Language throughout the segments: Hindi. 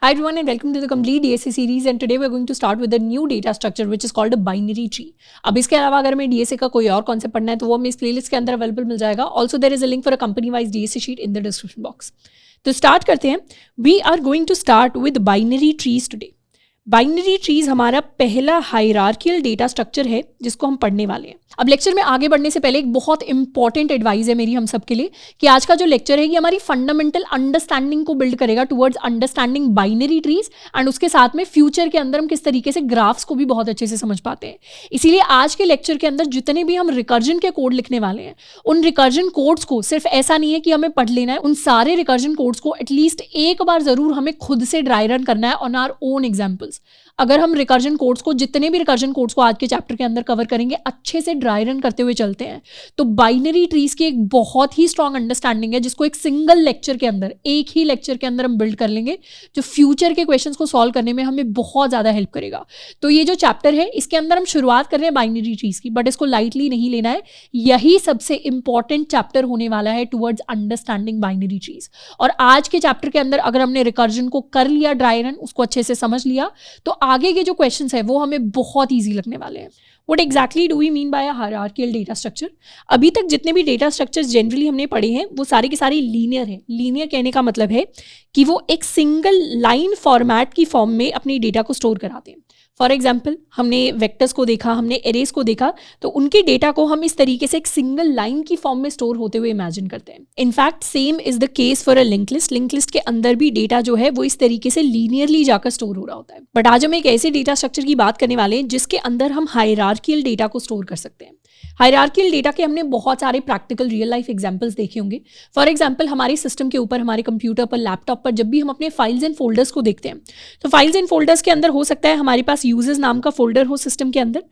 Hi everyone and welcome to the complete DSA series and today we are going to start with a new data structure which is called a binary tree. अब इसके अलावा अगर हमें DSA का कोई और कॉन्सेप्ट पढ़ना है तो वो हमें इस प्लेलिस्ट के अंदर अवेलेबल मिल जाएगा. Also there is a link for a company wise DSA sheet in the description box. तो स्टार्ट करते हैं. We are going to start with binary trees today. Binary trees हमारा पहला हायरार्कियल डेटा स्ट्रक्चर है जिसको हम पढ़ने वाले हैं. अब लेक्चर में आगे बढ़ने से पहले एक बहुत इंपॉर्टेंट एडवाइस है मेरी हम सब के लिए कि आज का जो लेक्चर है ये हमारी फंडामेंटल अंडरस्टैंडिंग को बिल्ड करेगा towards understanding binary trees and उसके साथ में फ्यूचर के अंदर हम किस तरीके से ग्राफ्स को भी बहुत अच्छे से समझ पाते हैं. इसीलिए आज के लेक्चर के अंदर जितने भी हम रिकर्जन के कोड लिखने वाले हैं उन रिकर्जन कोड्स को सिर्फ ऐसा नहीं है कि हमें पढ़ लेना है, उन सारे रिकर्जन कोड्स को एटलीस्ट एक बार जरूर हमें खुद से ड्राई रन करना है ऑन आवर ओन एग्जाम्पल्स. अगर हम रिकर्जन कोड्स को जितने भी रिकर्जन कोड्स को आज के चैप्टर के अंदर कवर करेंगे अच्छे से ड्राई रन करते हुए चलते हैं तो बाइनरी ट्रीज की एक बहुत ही स्ट्रांग अंडरस्टैंडिंग है जिसको एक सिंगल लेक्चर के अंदर, एक ही लेक्चर के अंदर हम बिल्ड कर लेंगे जो फ्यूचर के क्वेश्चंस को सॉल्व करने में हमें बहुत ज़्यादा हेल्प करेगा. तो ये जो चैप्टर है इसके अंदर हम शुरुआत कर रहे हैं बाइनरी ट्रीज की, बट इसको लाइटली नहीं लेना है. यही सबसे इंपॉर्टेंट चैप्टर होने वाला है टुवर्ड्स अंडरस्टैंडिंग बाइनरी ट्रीज. और आज के चैप्टर के अंदर अगर हमने रिकर्जन को कर लिया ड्राई रन, उसको अच्छे से समझ लिया तो आगे के जो क्वेश्चंस है वो हमें बहुत ईजी लगने वाले हैं. What exactly do we mean by a hierarchical data structure? अभी तक जितने भी डेटा स्ट्रक्चर्स जनरली हमने पढ़े हैं वो सारे के सारे लीनियर हैं. लीनियर कहने का मतलब है कि वो एक सिंगल लाइन फॉर्मेट की फॉर्म में अपनी डेटा को स्टोर कराते हैं. फॉर एग्जाम्पल हमने वेक्टर्स को देखा, हमने एरेज को देखा, तो उनके डेटा को हम इस तरीके से एक सिंगल लाइन की फॉर्म में स्टोर होते हुए इमेजिन करते हैं. In fact same is the case for a link list. Link list के अंदर भी डेटा जो है वो इस तरीके से लीनियरली जाकर स्टोर हो रहा होता है. बट आज हम एक ऐसे डेटा स्ट्रक्चर की बात करने वाले हैं जिसके अंदर हम हायरार्कियल डेटा को स्टोर कर सकते हैं. हायरार्कियल डेटा के हमने बहुत सारे प्रैक्टिकल रियल लाइफ एग्जांपल्स देखे होंगे. फॉर एग्जांपल हमारे सिस्टम के ऊपर, हमारे कंप्यूटर पर, लैपटॉप पर जब भी हम अपने फाइल्स एंड फोल्डर्स को देखते हैं तो फाइल्स एंड फोल्डर्स के अंदर हो सकता है हमारे पास यूजर्स नाम का फोल्डर हो सिस्टम के अंदर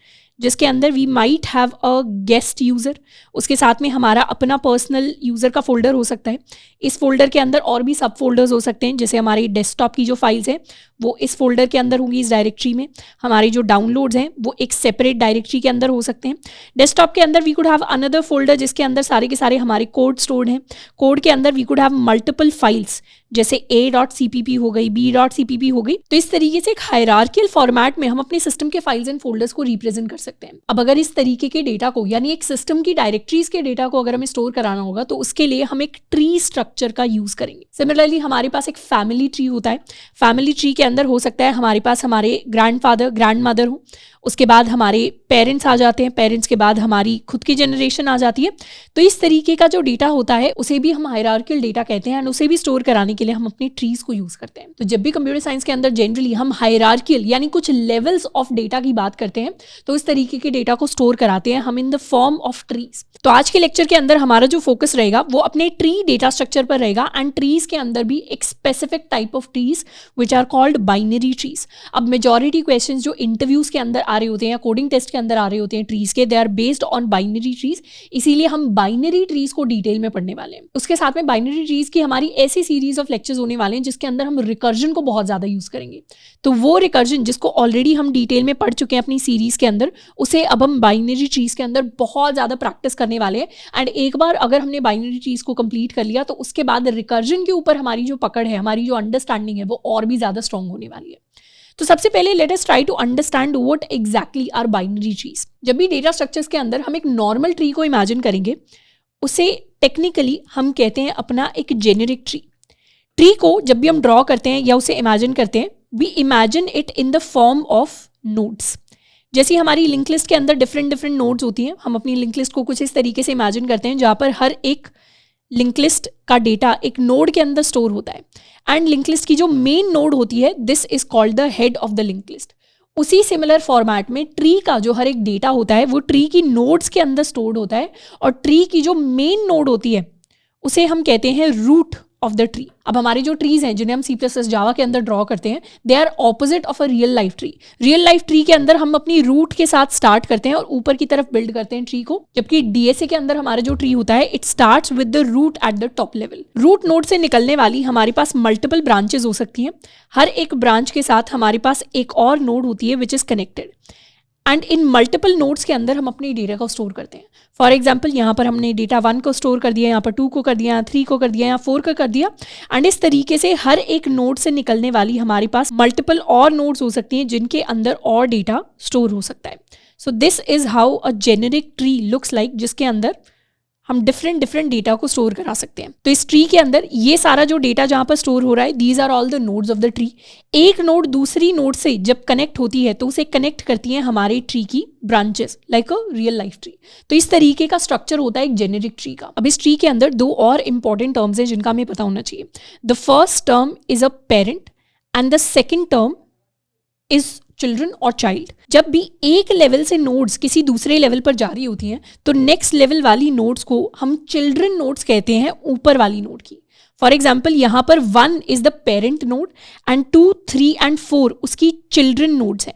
जिसके अंदर we might have a guest user. उसके साथ में हमारा अपना पर्सनल यूज़र का फोल्डर हो सकता है. इस फोल्डर के अंदर और भी सब फोल्डर्स हो सकते हैं. जैसे हमारी डेस्कटॉप की जो फाइल्स हैं वो इस फोल्डर के अंदर होंगी, इस डायरेक्टरी में. हमारे जो डाउनलोड्स हैं वो एक सेपरेट डायरेक्टरी के अंदर हो सकते हैं. डेस्कटॉप के अंदर we could have another folder जिसके अंदर सारे के सारे हमारे कोड स्टोर्ड हैं. कोड के अंदर we could have multiple files जैसे a.cpp हो गई, b.cpp हो गई. तो इस तरीके से एक हायरार्कियल फॉर्मेट में हम अपने सिस्टम के फाइल्स एंड फोल्डर्स को रिप्रेजेंट कर सकते हैं. अब अगर इस तरीके के डेटा को, यानी एक सिस्टम की डायरेक्टरीज के डेटा को अगर हमें स्टोर कराना होगा तो उसके लिए हम एक ट्री स्ट्रक्चर का यूज करेंगे. सिमिलरली हमारे पास एक फैमिली ट्री होता है. फैमिली ट्री के अंदर हो सकता है हमारे पास हमारे ग्रैंडफादर, ग्रैंडमदर हो, उसके बाद हमारे पेरेंट्स आ जाते हैं, पेरेंट्स के बाद हमारी खुद की जनरेशन आ जाती है. तो इस तरीके का जो डेटा होता है उसे भी हम हायरार्कियल डेटा कहते हैं एंड उसे भी स्टोर कराने के लिए हम अपने ट्रीज को यूज करते हैं. तो जब भी कंप्यूटर साइंस के अंदर जनरली हम हायरार्कियल यानी कुछ लेवल्स ऑफ डेटा की बात करते हैं तो इस तरीके के डेटा को स्टोर कराते हैं हम इन द फॉर्म ऑफ ट्रीज. तो आज के लेक्चर के अंदर हमारा जो फोकस रहेगा वो अपने ट्री डेटा स्ट्रक्चर पर रहेगा एंड ट्रीज के अंदर भी एक specific type of trees which are called binary trees. अब मेजॉरिटी क्वेश्चन जो इंटरव्यूज के अंदर आ रहे होते हैं या कोडिंग टेस्ट के अंदर आ रहे होते हैं ट्रीज के, they are based on binary trees. इसीलिए हम बाइनरी ट्रीज को डिटेल में पढ़ने वाले हैं. उसके साथ में बाइनरी ट्रीज की हमारी ऐसी सीरीज ऑफ लेक्चर्स होने वाले हैं जिसके अंदर हम रिकर्जन को बहुत ज्यादा यूज करेंगे. तो वो रिकर्जन जिसको ऑलरेडी हम डिटेल में पढ़ चुके हैं अपनी सीरीज के अंदर, उसे अब हम बाइनरी ट्रीज के अंदर बहुत ज्यादा प्रैक्टिस करने वाले हैं. एंड एक बार अगर हमने बाइनरी ट्रीज को कंप्लीट कर लिया तो उसके बाद रिकर्जन के ऊपर हमारी जो पकड़ है, हमारी जो अंडरस्टैंडिंग है वो और भी ज्यादा स्ट्रांग होने वाली है. तो सबसे पहले let us try to understand what exactly are binary trees. जब भी डेटा स्ट्रक्चर्स के अंदर हम एक नॉर्मल ट्री को इमेजिन करेंगे उसे टेक्निकली हम कहते हैं अपना एक जेनेरिक ट्री. ट्री को जब भी हम ड्रॉ करते हैं या उसे इमेजिन करते हैं we imagine it in the form of nodes. जैसी हमारी लिंक लिस्ट के अंदर डिफरेंट नोड्स होती हैं, हम अपनी लिंक लिस्ट को कुछ इस तरीके से इमेजिन करते हैं जहाँ पर हर एक लिंक लिस्ट का डेटा एक नोड के अंदर स्टोर होता है. एंड लिंक लिस्ट की जो मेन नोड होती है this is called the head of the link list. उसी सिमिलर फॉर्मेट में ट्री का जो हर एक डेटा होता है वो ट्री की नोड्स के अंदर स्टोर्ड होता है और ट्री की जो मेन नोड होती है उसे हम कहते हैं रूट ऑफ द ट्री. अब हमारे जो ट्रीज हैं जिन्हें हम C++ जावा के अंदर ड्रॉ करते हैं they are opposite of a real life tree. Real life tree के अंदर हम अपनी रूट के साथ स्टार्ट करते हैं और ऊपर की तरफ बिल्ड करते हैं ट्री को, जबकि DSA के अंदर हमारा जो ट्री होता है it starts with the root at the top level. Root node से निकलने वाली हमारे पास मल्टीपल ब्रांचेस हो सकती हैं. हर एक ब्रांच के साथ हमारे पास एक और नोड होती है which is connected. And in multiple nodes के अंदर हम अपने डेटा को स्टोर करते हैं. फॉर एग्जाम्पल यहाँ पर हमने डेटा 1 को स्टोर कर दिया, यहाँ पर 2 को कर दिया, यहाँ 3 को कर दिया, यहाँ 4 को कर दिया. एंड इस तरीके से हर एक नोड से निकलने वाली हमारे पास मल्टीपल और नोड्स हो सकती हैं जिनके अंदर और डेटा स्टोर हो सकता है. So this is how a generic tree looks like, जिसके अंदर हम डिफरेंट डेटा को स्टोर करा सकते हैं. तो इस ट्री के अंदर ये सारा जो डेटा जहाँ पर स्टोर हो रहा है, these are all the nodes of the tree. एक नोड दूसरी नोड से जब कनेक्ट होती है तो उसे कनेक्ट करती हैं हमारे ट्री की ब्रांचेस, लाइक अ रियल लाइफ ट्री. तो इस तरीके का स्ट्रक्चर होता है एक जेनेरिक ट्री का. अब इस ट्री के अंदर दो और इंपॉर्टेंट टर्म्स हैं जिनका हमें पता होना चाहिए. The first term is a parent and the second term is children और चाइल्ड. जब भी एक लेवल से नोड्स किसी दूसरे लेवल पर जा रही होती हैं तो नेक्स्ट लेवल वाली नोड्स को हम चिल्ड्रन नोड्स कहते हैं, ऊपर वाली नोड की. फॉर एग्जाम्पल यहाँ पर 1 is the parent node and 2, 3 and 4 उसकी चिल्ड्रन नोड्स हैं.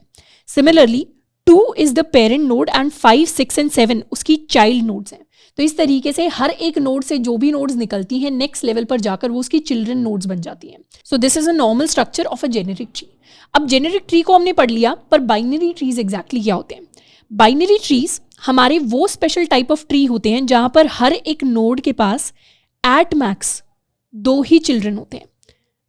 Similarly 2 is the parent node and 5, 6 and 7 उसकी चाइल्ड नोड्स हैं. तो इस तरीके से हर एक नोड से जो भी नोड्स निकलती हैं नेक्स्ट लेवल पर जाकर वो उसकी चिल्ड्रन नोड्स बन जाती हैं. So this is a normal structure of a generic tree. अब जेनेरिक ट्री को हमने पढ़ लिया, पर बाइनरी ट्रीज एग्जैक्टली क्या होते हैं? बाइनरी ट्रीज हमारे वो स्पेशल टाइप ऑफ ट्री होते हैं जहां पर हर एक नोड के पास एट मैक्स 2 ही चिल्ड्रन होते हैं.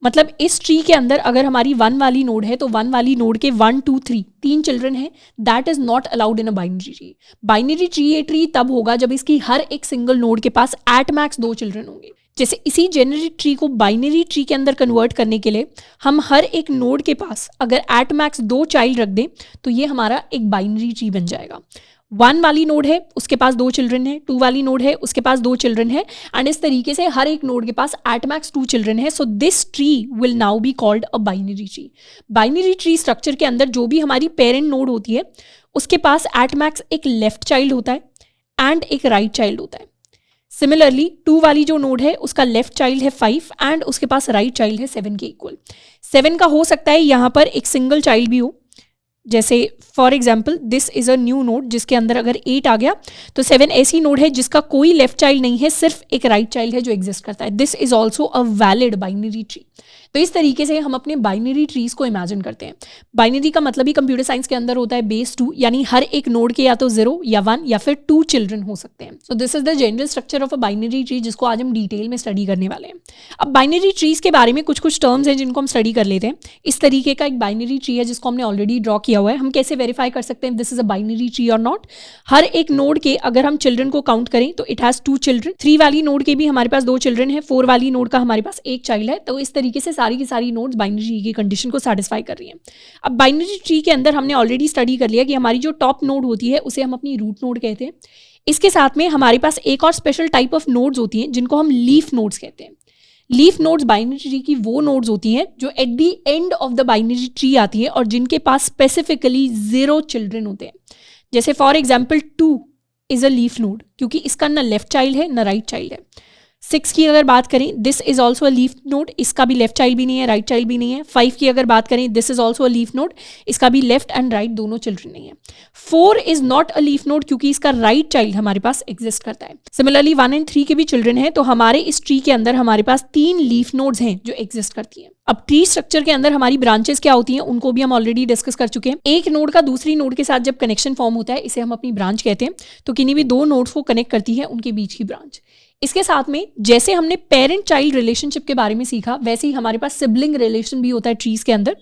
मतलब इस ट्री के अंदर अगर हमारी 1 वाली नोड है तो 1 वाली नोड के 1, 2, 3 3 चिल्ड्रन है. That is not allowed in a binary tree. Binary tree ये ट्री तब होगा जब इसकी हर एक सिंगल नोड के पास एट मैक्स 2 चिल्ड्रन होंगे. जैसे इसी जेनेरिक ट्री को बाइनरी ट्री के अंदर कन्वर्ट करने के लिए हम हर एक नोड के पास अगर एट मैक्स 2 चाइल्ड रख दें तो ये हमारा एक बाइनरी ट्री बन जाएगा. 1 वाली नोड है उसके पास 2 चिल्ड्रन है, 2 वाली नोड है उसके पास 2 चिल्ड्रन है, एंड इस तरीके से हर एक नोड के पास एट मैक्स 2 चिल्ड्रन है. So this tree will now be called a binary tree. Binary tree structure के अंदर जो भी हमारी पेरेंट नोड होती है उसके पास एट मैक्स एक लेफ्ट चाइल्ड होता है एंड एक राइट चाइल्ड होता है. सिमिलरली 2 वाली जो नोड है उसका लेफ्ट चाइल्ड है 5 एंड उसके पास राइट चाइल्ड है 7 के इक्वल. 7 का हो सकता है यहाँ पर एक सिंगल चाइल्ड भी हो. जैसे for example this is a new node जिसके अंदर अगर 8 आ गया तो 7 ऐसी नोड है जिसका कोई लेफ्ट चाइल्ड नहीं है, सिर्फ एक राइट चाइल्ड है जो एग्जिस्ट करता है. This is also a valid binary tree. तो इस तरीके से हम अपने बाइनरी ट्रीज को इमेजिन करते हैं. बाइनरी का मतलब ही कंप्यूटर साइंस के अंदर होता है बेस 2, यानी हर एक नोड के या तो 0 या 1 या फिर 2 चिल्ड्रन हो सकते हैं. So this is the general structure of a binary tree जिसको आज हम डिटेल में स्टडी करने वाले हैं. अब बाइनरी ट्रीज के बारे में कुछ टर्म्स हैं जिनको हम स्टडी कर लेते हैं. इस तरीके का एक बाइनरी ट्री है जिसको हमने ऑलरेडी ड्रॉ किया हुआ है. हम कैसे वेरीफाई कर सकते हैं this is a binary tree और नॉट? हर एक नोड के अगर हम चिल्ड्रन को काउंट करें तो इट हैज 2 चिल्ड्रन. 3 वाली नोड के भी हमारे पास 2 चिल्ड्रन है, 4 वाली नोड का हमारे पास एक चाइल्ड है. तो इस तरीके से सारी की सारी नोड्स बाइनरी ट्री की कंडीशन को सैटिस्फाई कर रही हैं. अब बाइनरी ट्री के अंदर हमने ऑलरेडी स्टडी कर लिया कि हमारी जो टॉप नोड होती है उसे हम अपनी रूट नोड कहते हैं. इसके साथ में हमारे पास एक और स्पेशल टाइप ऑफ नोड्स होती हैं जिनको हम लीफ नोड्स कहते हैं. लीफ नोड्स बाइनरी ट्री की वो नोड्स होती हैं जो at the end of the binary tree आती है और जिनके पास स्पेसिफिकली 0 चिल्ड्रन होते हैं. जैसे for example 2 is a leaf node क्योंकि इसका ना लेफ्ट चाइल्ड है ना राइट चाइल्ड है. 6 की अगर बात करें this is also a leaf node, इसका भी लेफ्ट चाइल्ड भी नहीं है राइट चाइल्ड भी नहीं है. 5 की अगर बात करें this is also a leaf node, इसका भी लेफ्ट एंड राइट दोनों चिल्ड्रन नहीं है. 4 is not a leaf node क्योंकि इसका राइट चाइल्ड हमारे पास एग्जिस्ट करता है. सिमिलरली 1 एंड 3 के भी चिल्ड्रन है. तो हमारे इस ट्री के अंदर हमारे पास 3 लीफ नोड्स हैं जो एग्जिस्ट करती हैं. अब ट्री स्ट्रक्चर के अंदर हमारी ब्रांचेस क्या होती हैं उनको भी हम ऑलरेडी डिस्कस कर चुके हैं. एक नोड का दूसरी नोड के साथ जब कनेक्शन फॉर्म होता है इसे हम अपनी ब्रांच कहते हैं. तो किन्हीं भी 2 नोड्स को कनेक्ट करती है उनके बीच की ब्रांच. इसके साथ में जैसे हमने पेरेंट चाइल्ड रिलेशनशिप के बारे में सीखा वैसे ही हमारे पास सिबलिंग रिलेशन भी होता है ट्रीज के अंदर.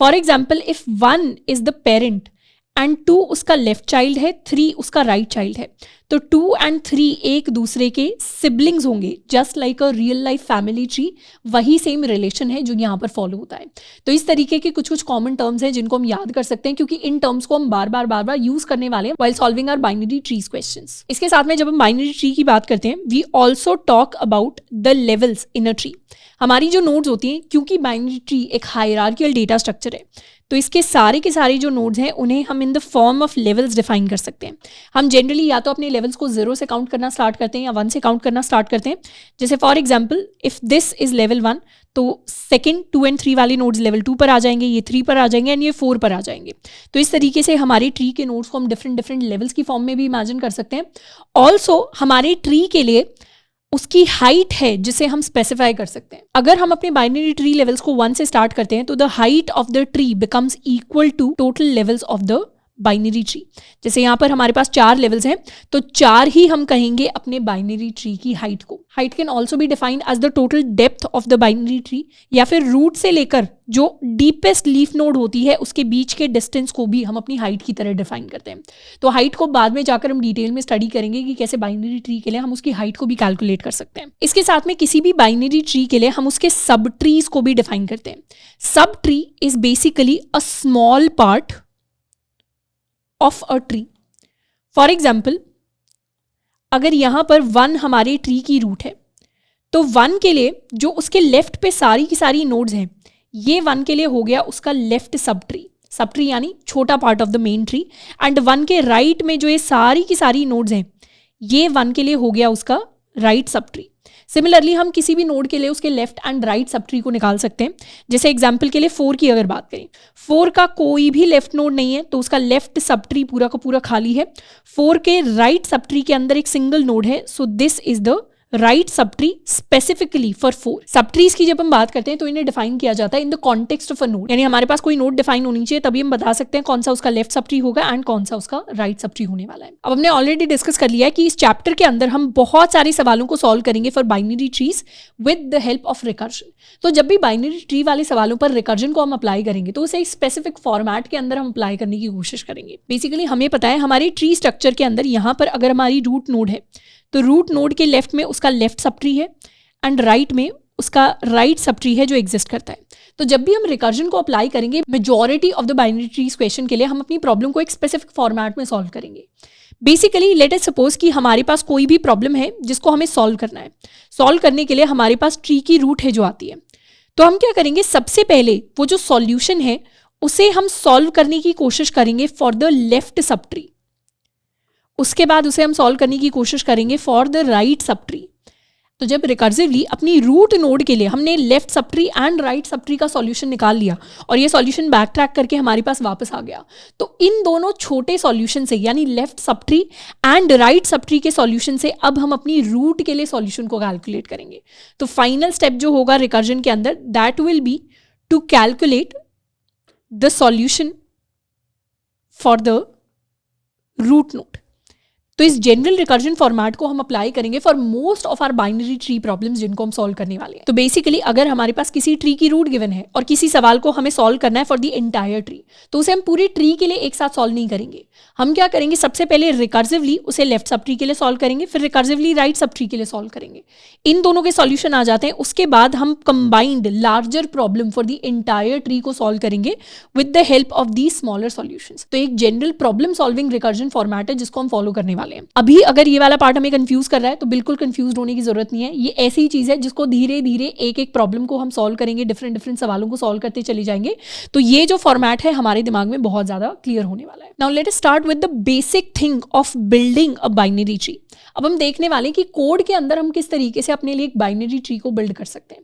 For example if 1 is the parent and 2 उसका लेफ्ट चाइल्ड है, 3 उसका राइट चाइल्ड है, तो 2 एंड 3 एक दूसरे के सिबलिंग्स होंगे जस्ट लाइक अ रियल लाइफ फैमिली ट्री. वही सेम रिलेशन है जो यहाँ पर फॉलो होता है. तो इस तरीके के कुछ कॉमन टर्म्स हैं जिनको हम याद कर सकते हैं क्योंकि इन टर्म्स को हम बार बार यूज करने वाले हैं while solving our binary trees questions. इसके साथ में जब हम बाइनरी ट्री की बात करते हैं we also talk about the levels in a tree. हमारी जो नोड्स होती हैं क्योंकि बाइनरी ट्री एक हायरार्कियल डेटा स्ट्रक्चर है तो इसके सारे के सारे जो नोड्स हैं उन्हें हम इन the form of levels define कर सकते हैं. हम जनरली या तो अपने लेवल्स को 0 से काउंट करना स्टार्ट करते हैं या 1 से काउंट करना स्टार्ट करते हैं. जैसे for example if this is level 1 तो सेकंड 2 एंड 3 वाले नोड्स लेवल 2 पर आ जाएंगे, ये 3 पर आ जाएंगे एंड ये 4 पर आ जाएंगे. तो इस तरीके से हमारे ट्री के नोड्स को हम डिफरेंट लेवल्स की फॉर्म में भी इमेजिन कर सकते हैं. ऑल्सो हमारे ट्री के लिए उसकी हाइट है जिसे हम स्पेसिफाई कर सकते हैं. अगर हम अपने बाइनरी ट्री लेवल्स को 1 से स्टार्ट करते हैं तो the height of the tree becomes equal to total levels of the binary tree. जैसे यहाँ पर हमारे पास 4 लेवल्स हैं, तो 4 ही हम कहेंगे अपने बाइनरी ट्री की हाइट को। Height can also be defined as the total depth of the binary tree, या फिर रूट से लेकर जो डीपेस्ट लीफ नोड होती है उसके बीच के डिस्टेंस को भी हम अपनी हाइट की तरह डिफाइन करते हैं। तो हाइट को बाद में जाकर हम डिटेल में स्टडी करेंगे कि कैसे बाइनरी ट्री के लिए हम उसकी हाइट को भी कैलकुलेट कर सकते हैं। इसके साथ में किसी भी बाइनरी ट्री के लिए हम उसके सब ट्रीज को भी डिफाइन करते हैं। Sub tree is basically a small part of a tree. For example, अगर यहां पर 1 हमारे ट्री की रूट है, तो 1 के लिए जो उसके लेफ्ट पे सारी की सारी नोड्स हैं, ये 1 के लिए हो गया उसका लेफ्ट सब ट्री यानी छोटा part of the main tree. And 1 के राइट में जो ये सारी की सारी नोड्स हैं, ये 1 के लिए हो गया उसका राइट सब ट्री। सिमिलरली हम किसी भी नोड के लिए उसके left and right sub tree को निकाल सकते हैं। जैसे एग्जांपल के लिए 4 की अगर बात करें, 4 का कोई भी लेफ्ट नोड नहीं है, तो उसका लेफ्ट सब ट्री पूरा का पूरा खाली है। 4 के राइट सब ट्री के अंदर एक सिंगल नोड है, so this is the right sub tree specifically for 4। सब ट्रीज की जब हम बात करते हैं तो इन्हें डिफाइन किया जाता है in the context of a node, यानी हमारे पास कोई नोड डिफाइन होनी चाहिए, तभी हम बता सकते हैं कौन सा उसका लेफ्ट सब ट्री होगा एंड कौन सा उसका राइट सब ट्री होने वाला है। अब हमने ऑलरेडी डिस्कस कर लिया है कि इस चैप्टर के अंदर हम बहुत सारे सवालों को सॉल्व करेंगे for binary trees with the help of recursion. तो जब भी बाइनरी ट्री वाले सवालों पर रिकर्जन को हम अप्लाई करेंगे तो उसे एक स्पेसिफिक फॉर्मेट के अंदर हम अप्लाई करने की कोशिश करेंगे। बेसिकली हमें पता है हमारे ट्री स्ट्रक्चर के अंदर यहाँ पर अगर हमारी रूट नोड है, तो रूट नोड के लेफ्ट में उसका लेफ्ट सब ट्री है एंड राइट में उसका राइट सब ट्री है जो एग्जिस्ट करता है। तो जब भी हम रिकर्जन को अप्लाई करेंगे majority of the binary trees question के लिए हम अपनी प्रॉब्लम को एक स्पेसिफिक फॉर्मेट में सॉल्व करेंगे। बेसिकली लेट अस सपोज कि हमारे पास कोई भी प्रॉब्लम है जिसको हमें सॉल्व करना है। सॉल्व करने के लिए हमारे पास ट्री की रूट है जो आती है, तो हम क्या करेंगे, सबसे पहले वो जो सॉल्यूशन है उसे हम सॉल्व करने की कोशिश करेंगे for the left sub tree. उसके बाद उसे हम सॉल्व करने की कोशिश करेंगे for the right sub tree. तो जब रिकर्सिवली अपनी रूट नोड के लिए हमने left subtree and right sub tree का सॉल्यूशन निकाल लिया और ये सॉल्यूशन बैक ट्रैक करके हमारे पास वापस आ गया, तो इन दोनों छोटे सॉल्यूशन से यानी left subtree and right sub tree के सॉल्यूशन से अब हम अपनी रूट के लिए सॉल्यूशन को कैलकुलेट करेंगे। तो फाइनल स्टेप जो होगा रिकर्जन के अंदर, that will be to calculate the solution for the root node. तो इस जनरल रिकर्जन फॉर्मेट को हम अप्लाई करेंगे for most of our binary tree problems जिनको हम सॉल्व करने वाले हैं। तो बेसिकली अगर हमारे पास किसी ट्री की रूट गिवन है और किसी सवाल को हमें सॉल्व करना है फॉर द एंटायर ट्री, तो उसे हम पूरी ट्री के लिए एक साथ सॉल्व नहीं करेंगे। हम क्या करेंगे, सबसे पहले रिकर्सिवली उसे लेफ्ट सब ट्री के लिए सॉल्व करेंगे, फिर रिकर्सिवली राइट सब ट्री के लिए सॉल्व करेंगे। इन दोनों के सॉल्यूशन आ जाते हैं, उसके बाद हम combined larger problem for the entire tree को सॉल्व करेंगे with the help of the smaller solutions. तो एक general problem solving recursion format है जिसको हम फॉलो करने वाले हैं। अभी अगर ये वाला पार्ट हमें कंफ्यूज कर रहा है तो बिल्कुल कंफ्यूज होने की जरूरत नहीं है। ये ऐसी चीज है जिसको धीरे धीरे एक एक प्रॉब्लम को हम सॉल्व करेंगे, डिफरेंट डिफरेंट सवालों को सॉल्व करते चले जाएंगे, तो ये जो फॉर्मेट है हमारे दिमाग में बहुत ज्यादा क्लियर होने वाला है। Now let us start with the basic thing of building a binary tree. अब हम देखने वाले हैं कि कोड के अंदर हम किस तरीके से अपने लिए एक बाइनरी ट्री को बिल्ड कर सकते हैं।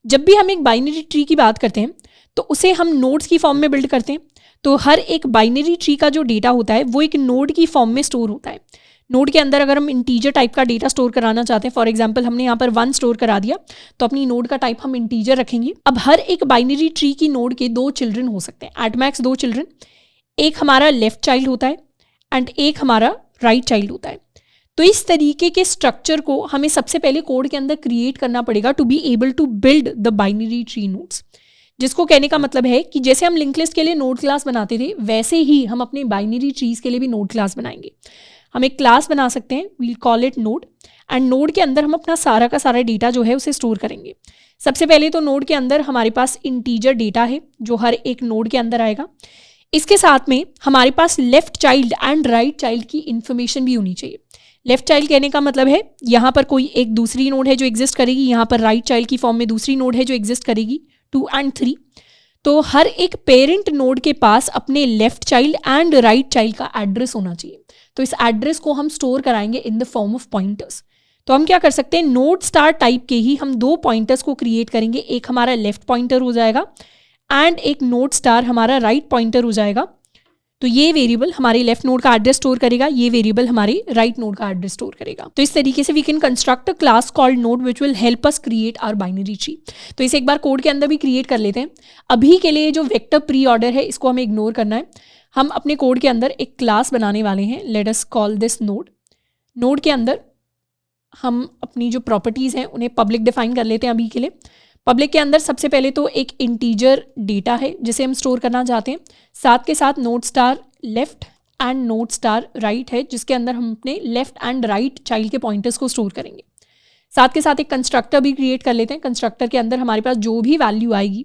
जब भी हम एक बाइनरी ट्री की बात करते हैं तो उसे हम नोड्स की फॉर्म में बिल्ड करते हैं। तो हर एक बाइनरी ट्री का जो डेटा होता है वो एक नोड की फॉर्म में स्टोर होता है। नोड के अंदर अगर हम इंटीजर टाइप का डेटा स्टोर कराना चाहते हैं, फॉर एग्जांपल हमने यहाँ पर 1 स्टोर करा दिया, तो अपनी नोड का टाइप हम इंटीजर रखेंगे। अब हर एक बाइनरी ट्री की नोड के 2 चिल्ड्रन हो सकते हैं, एट मैक्स 2 चिल्ड्रन। एक हमारा लेफ्ट चाइल्ड होता है एंड एक हमारा राइट चाइल्ड होता है। तो इस तरीके के स्ट्रक्चर को हमें सबसे पहले कोड के अंदर क्रिएट करना पड़ेगा to be able to build the binary tree nodes. जिसको कहने का मतलब है कि जैसे हम लिंक लिस्ट के लिए नोड क्लास बनाते थे, वैसे ही हम अपने बाइनरी ट्रीज के लिए भी नोड क्लास बनाएंगे। हम एक क्लास बना सकते हैं, we'll call it node, and node के अंदर हम अपना सारा का सारा डेटा जो है उसे स्टोर करेंगे। सबसे पहले तो नोड के अंदर हमारे पास इंटीजर डेटा है जो हर एक नोड के अंदर आएगा। इसके साथ में हमारे पास left child and right child की इंफॉर्मेशन भी होनी चाहिए। लेफ्ट चाइल्ड कहने का मतलब है यहाँ पर कोई एक दूसरी नोड है जो एग्जिस्ट करेगी, यहाँ पर राइट चाइल्ड की फॉर्म में दूसरी नोड है जो एग्जिस्ट करेगी, 2 and 3। तो हर एक पेरेंट नोड के पास अपने left child and right child का एड्रेस होना चाहिए। तो इस एड्रेस को हम स्टोर कराएंगे इन द फॉर्म ऑफ पॉइंटर्स। तो हम क्या कर सकते हैं, नोड स्टार टाइप के ही हम 2 पॉइंटर्स को क्रिएट करेंगे। एक हमारा लेफ्ट पॉइंटर हो जाएगा एंड एक नोड स्टार हमारा राइट पॉइंटर हो जाएगा। तो ये वेरिएबल हमारे लेफ्ट नोड का एड्रेस स्टोर करेगा, ये वेरिएबल हमारे राइट नोड का एड्रेस स्टोर करेगा। तो इस तरीके से we can construct a class called node which will help us create our binary tree. तो इसे एक बार कोड के अंदर भी क्रिएट कर लेते हैं। अभी के लिए जो वेक्टर प्री ऑर्डर है इसको हमें इग्नोर करना है। हम अपने कोड के अंदर एक क्लास बनाने वाले हैं, let us call this node. Node के अंदर हम अपनी जो प्रॉपर्टीज़ हैं उन्हें पब्लिक डिफाइन कर लेते हैं अभी के लिए। पब्लिक के अंदर सबसे पहले तो एक इंटीजर डेटा है जिसे हम स्टोर करना चाहते हैं, साथ के साथ node star left and node star right है जिसके अंदर हम अपने लेफ्ट एंड राइट चाइल्ड के पॉइंटर्स को स्टोर करेंगे। साथ के साथ एक कंस्ट्रक्टर भी क्रिएट कर लेते हैं। कंस्ट्रक्टर के अंदर हमारे पास जो भी वैल्यू आएगी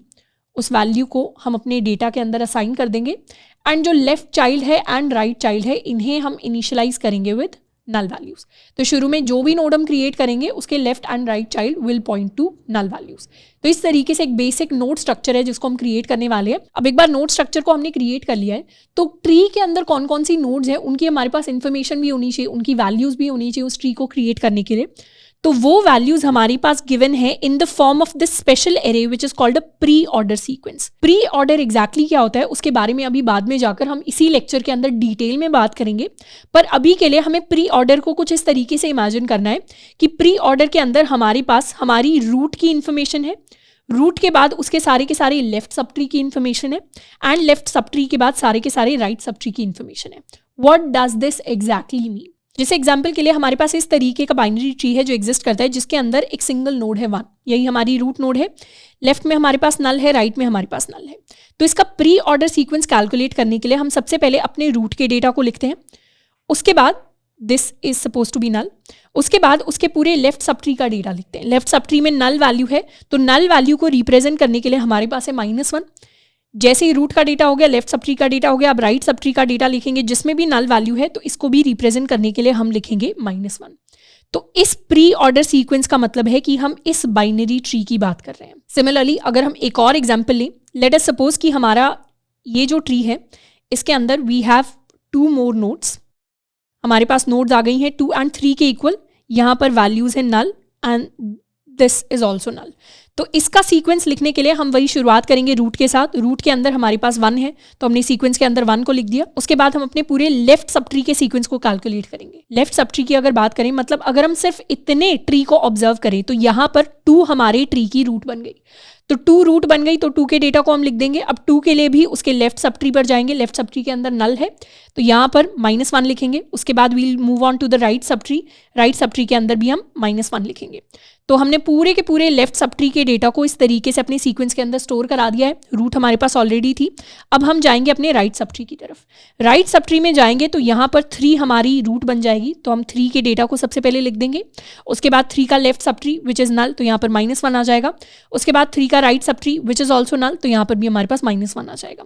उस वैल्यू को हम अपने डेटा के अंदर असाइन कर देंगे, एंड जो लेफ्ट चाइल्ड है एंड राइट चाइल्ड है इन्हें हम इनिशियलाइज करेंगे विद नल वैल्यूज। तो शुरू में जो भी नोड हम क्रिएट करेंगे उसके left and right child will point to null values. तो इस तरीके से एक बेसिक नोड स्ट्रक्चर है जिसको हम क्रिएट करने वाले हैं। अब एक बार नोड स्ट्रक्चर को हमने क्रिएट कर लिया है तो ट्री के अंदर कौन कौन सी नोड्स हैं उनकी हमारे पास इन्फॉर्मेशन भी होनी चाहिए, उनकी वैल्यूज भी होनी चाहिए उस ट्री को क्रिएट करने के लिए। तो वो वैल्यूज हमारे पास गिवन है इन the form of this special array which is called a pre order sequence. Pre order exactly क्या होता है उसके बारे में अभी बाद में जाकर हम इसी लेक्चर के अंदर डिटेल में बात करेंगे, पर अभी के लिए हमें प्री ऑर्डर को कुछ इस तरीके से इमेजिन करना है कि प्री ऑर्डर के अंदर हमारे पास हमारी रूट की इन्फॉर्मेशन है, रूट के बाद उसके सारे के सारे लेफ्ट सब ट्री की इन्फॉर्मेशन है, एंड लेफ्ट सब ट्री के बाद सारे के सारे राइट सब ट्री की इन्फॉर्मेशन है। What does this exactly mean? जैसे एग्जाम्पल के लिए हमारे पास इस तरीके का बाइनरी ट्री है जो एग्जिस्ट करता है जिसके अंदर एक सिंगल नोड है 1, यही हमारी रूट नोड है। लेफ्ट में हमारे पास नल है, राइट में हमारे पास नल है। तो इसका प्री ऑर्डर सीक्वेंस कैलकुलेट करने के लिए हम सबसे पहले अपने रूट के डेटा को लिखते हैं, उसके बाद this is suppose to be null, उसके बाद उसके पूरे लेफ्ट सब ट्री का डेटा लिखते हैं। लेफ्ट सब ट्री में नल वैल्यू है तो नल वैल्यू को रिप्रेजेंट करने के लिए हमारे पास है -1। जैसे ही रूट का डेटा हो गया, लेफ्ट सब ट्री का डेटा हो गया, अब राइट सब ट्री का डेटा लिखेंगे जिसमें भी नल वैल्यू है तो इसको भी रिप्रेजेंट करने के लिए हम लिखेंगे -1। तो इस प्री ऑर्डर सीक्वेंस का मतलब है कि हम इस बाइनरी ट्री की बात कर रहे हैं। सिमिलरली अगर हम एक और एग्जांपल लें, लेट अस सपोज कि हमारा ये जो ट्री है इसके अंदर वी हैव 2 मोर नोड्स। हमारे पास नोड्स आ गई हैं 2 and 3 के इक्वल, यहाँ पर वैल्यूज है null and this is also null. तो इसका सीक्वेंस लिखने के लिए हम वही शुरुआत करेंगे रूट के साथ। रूट के अंदर हमारे पास 1 है तो हमने सीक्वेंस के अंदर 1 को लिख दिया। उसके बाद हम अपने पूरे लेफ्ट सब ट्री के सीक्वेंस को कैलकुलेट करेंगे। लेफ्ट सब ट्री की अगर बात करें, मतलब अगर हम सिर्फ इतने ट्री को ऑब्जर्व करें तो यहाँ पर 2 हमारे ट्री की रूट बन गई। तो 2 रूट बन गई तो 2 के डेटा को हम लिख देंगे। अब 2 के लिए भी उसके लेफ्ट सब ट्री पर जाएंगे, लेफ्ट सब ट्री के अंदर नल है तो यहाँ पर -1 लिखेंगे। उसके बाद we'll move on to the right sub tree, right sub tree के अंदर भी हम -1 लिखेंगे। तो हमने पूरे के पूरे लेफ्ट सब ट्री के डेटा को इस तरीके से अपने सीक्वेंस के अंदर स्टोर करा दिया है। रूट हमारे पास ऑलरेडी थी। अब हम जाएंगे अपने राइट सब ट्री की तरफ। राइट सब ट्री में जाएंगे तो यहाँ पर 3 हमारी रूट बन जाएगी तो हम 3 के डेटा को सबसे पहले लिख देंगे। उसके बाद 3 का लेफ्ट सब ट्री विच इज नल तो यहाँ पर -1 आ जाएगा। उसके बाद 3 का राइट सब tree which is also null तो यहाँ पर भी हमारे पास -1 आ जाएगा।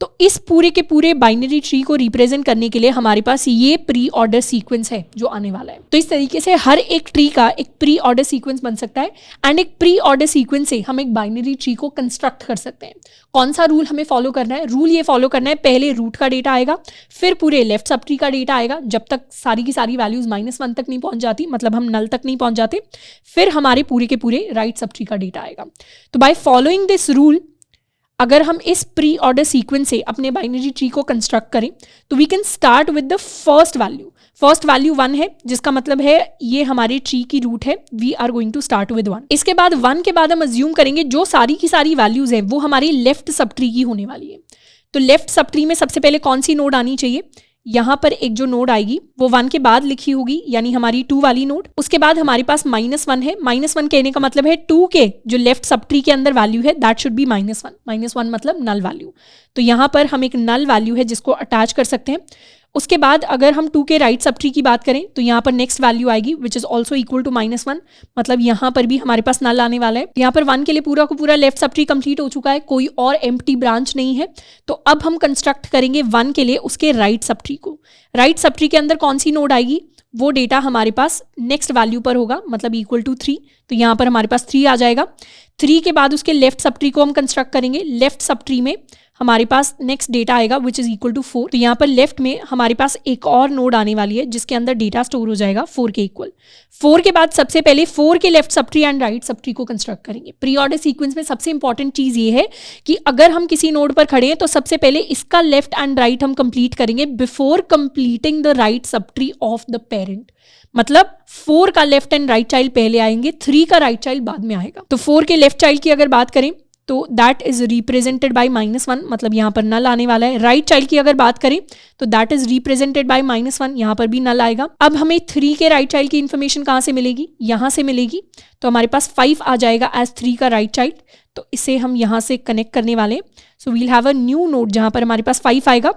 तो इस पूरे के पूरे बाइनरी ट्री को रिप्रेजेंट करने के लिए हमारे पास ये प्री ऑर्डर सीक्वेंस है जो आने वाला है। तो इस तरीके से हर एक ट्री का एक प्री ऑर्डर सीक्वेंस बन सकता है एंड एक प्री ऑर्डर सीक्वेंस से हम एक बाइनरी ट्री को कंस्ट्रक्ट कर सकते हैं। कौन सा रूल हमें फॉलो करना है? रूल ये फॉलो करना है, पहले रूट का डेटा आएगा, फिर पूरे लेफ्ट सब ट्री का डेटा आएगा जब तक सारी की सारी वैल्यूज -1 तक नहीं पहुंच जाती, मतलब हम नल तक नहीं पहुंच जाते, फिर हमारे पूरे के पूरे राइट सब ट्री का डेटा आएगा। तो बाय फॉलोइंग दिस रूल अगर हम इस प्री ऑर्डर सीक्वेंस से अपने बाइनरी ट्री को कंस्ट्रक्ट करें तो we can start with the first value. First value 1 है जिसका मतलब है ये हमारे ट्री की रूट है। We are going to start with 1। इसके बाद 1 के बाद हम अज्यूम करेंगे जो सारी की सारी वैल्यूज है वो हमारी लेफ्ट सब ट्री की होने वाली है। तो लेफ्ट सब ट्री में सबसे पहले कौन सी नोड आनी चाहिए? यहाँ पर एक जो नोड आएगी वो 1 के बाद लिखी होगी, यानी हमारी 2 वाली नोड। उसके बाद हमारे पास -1 है। -1 कहने का मतलब है 2 के जो लेफ्ट सब ट्री के अंदर वैल्यू है दैट शुड बी -1। -1 मतलब नल वैल्यू। तो यहाँ पर हम एक नल वैल्यू है जिसको अटैच कर सकते हैं। उसके बाद अगर हम 2 के राइट सब ट्री की बात करें तो यहाँ पर नेक्स्ट वैल्यू आएगी which is also equal to -1, मतलब यहाँ पर भी हमारे पास नल आने वाला है। यहाँ पर 1 के लिए पूरा को पूरा लेफ्ट सब ट्री कंप्लीट हो चुका है, कोई और एम्प्टी ब्रांच नहीं है। तो अब हम कंस्ट्रक्ट करेंगे 1 के लिए उसके राइट सब ट्री को। राइट सब ट्री के अंदर कौन सी नोड आएगी? वो डेटा हमारे पास नेक्स्ट वैल्यू पर होगा, मतलब इक्वल टू 3। तो यहाँ पर हमारे पास 3 आ जाएगा। 3 के बाद उसके लेफ्ट सब ट्री को हम कंस्ट्रक्ट करेंगे। लेफ्ट सब ट्री में हमारे पास नेक्स्ट डेटा आएगा विच इज इक्वल टू 4। तो यहाँ पर लेफ्ट में हमारे पास एक और नोड आने वाली है जिसके अंदर डेटा स्टोर हो जाएगा 4 के इक्वल। 4 के बाद सबसे पहले 4 के left subtree and right sub tree को कंस्ट्रक्ट करेंगे। प्री ऑर्डर सीक्वेंस में सबसे इंपॉर्टेंट चीज ये है कि अगर हम किसी नोड पर खड़े हैं तो सबसे पहले इसका लेफ्ट एंड राइट हम कंप्लीट करेंगे before completing the right sub tree of the parent. मतलब 4 का लेफ्ट एंड राइट चाइल्ड पहले आएंगे, 3 का राइट चाइल्ड बाद में आएगा। तो 4 के लेफ्ट चाइल्ड की अगर बात करें तो दैट इज रिप्रेजेंटेड बाय -1, मतलब यहाँ पर नल आने वाला है। राइट चाइल्ड की अगर बात करें तो दैट इज रिप्रेजेंटेड बाय -1, यहाँ पर भी नल आएगा। अब हमें 3 के राइट चाइल्ड की इन्फॉर्मेशन कहाँ से मिलेगी, यहाँ से मिलेगी। तो हमारे पास 5 आ जाएगा एज 3 का राइट चाइल्ड, तो इसे हम यहाँ से कनेक्ट करने वाले हैं। So we'll have a new node जहाँ पर हमारे पास 5 आएगा।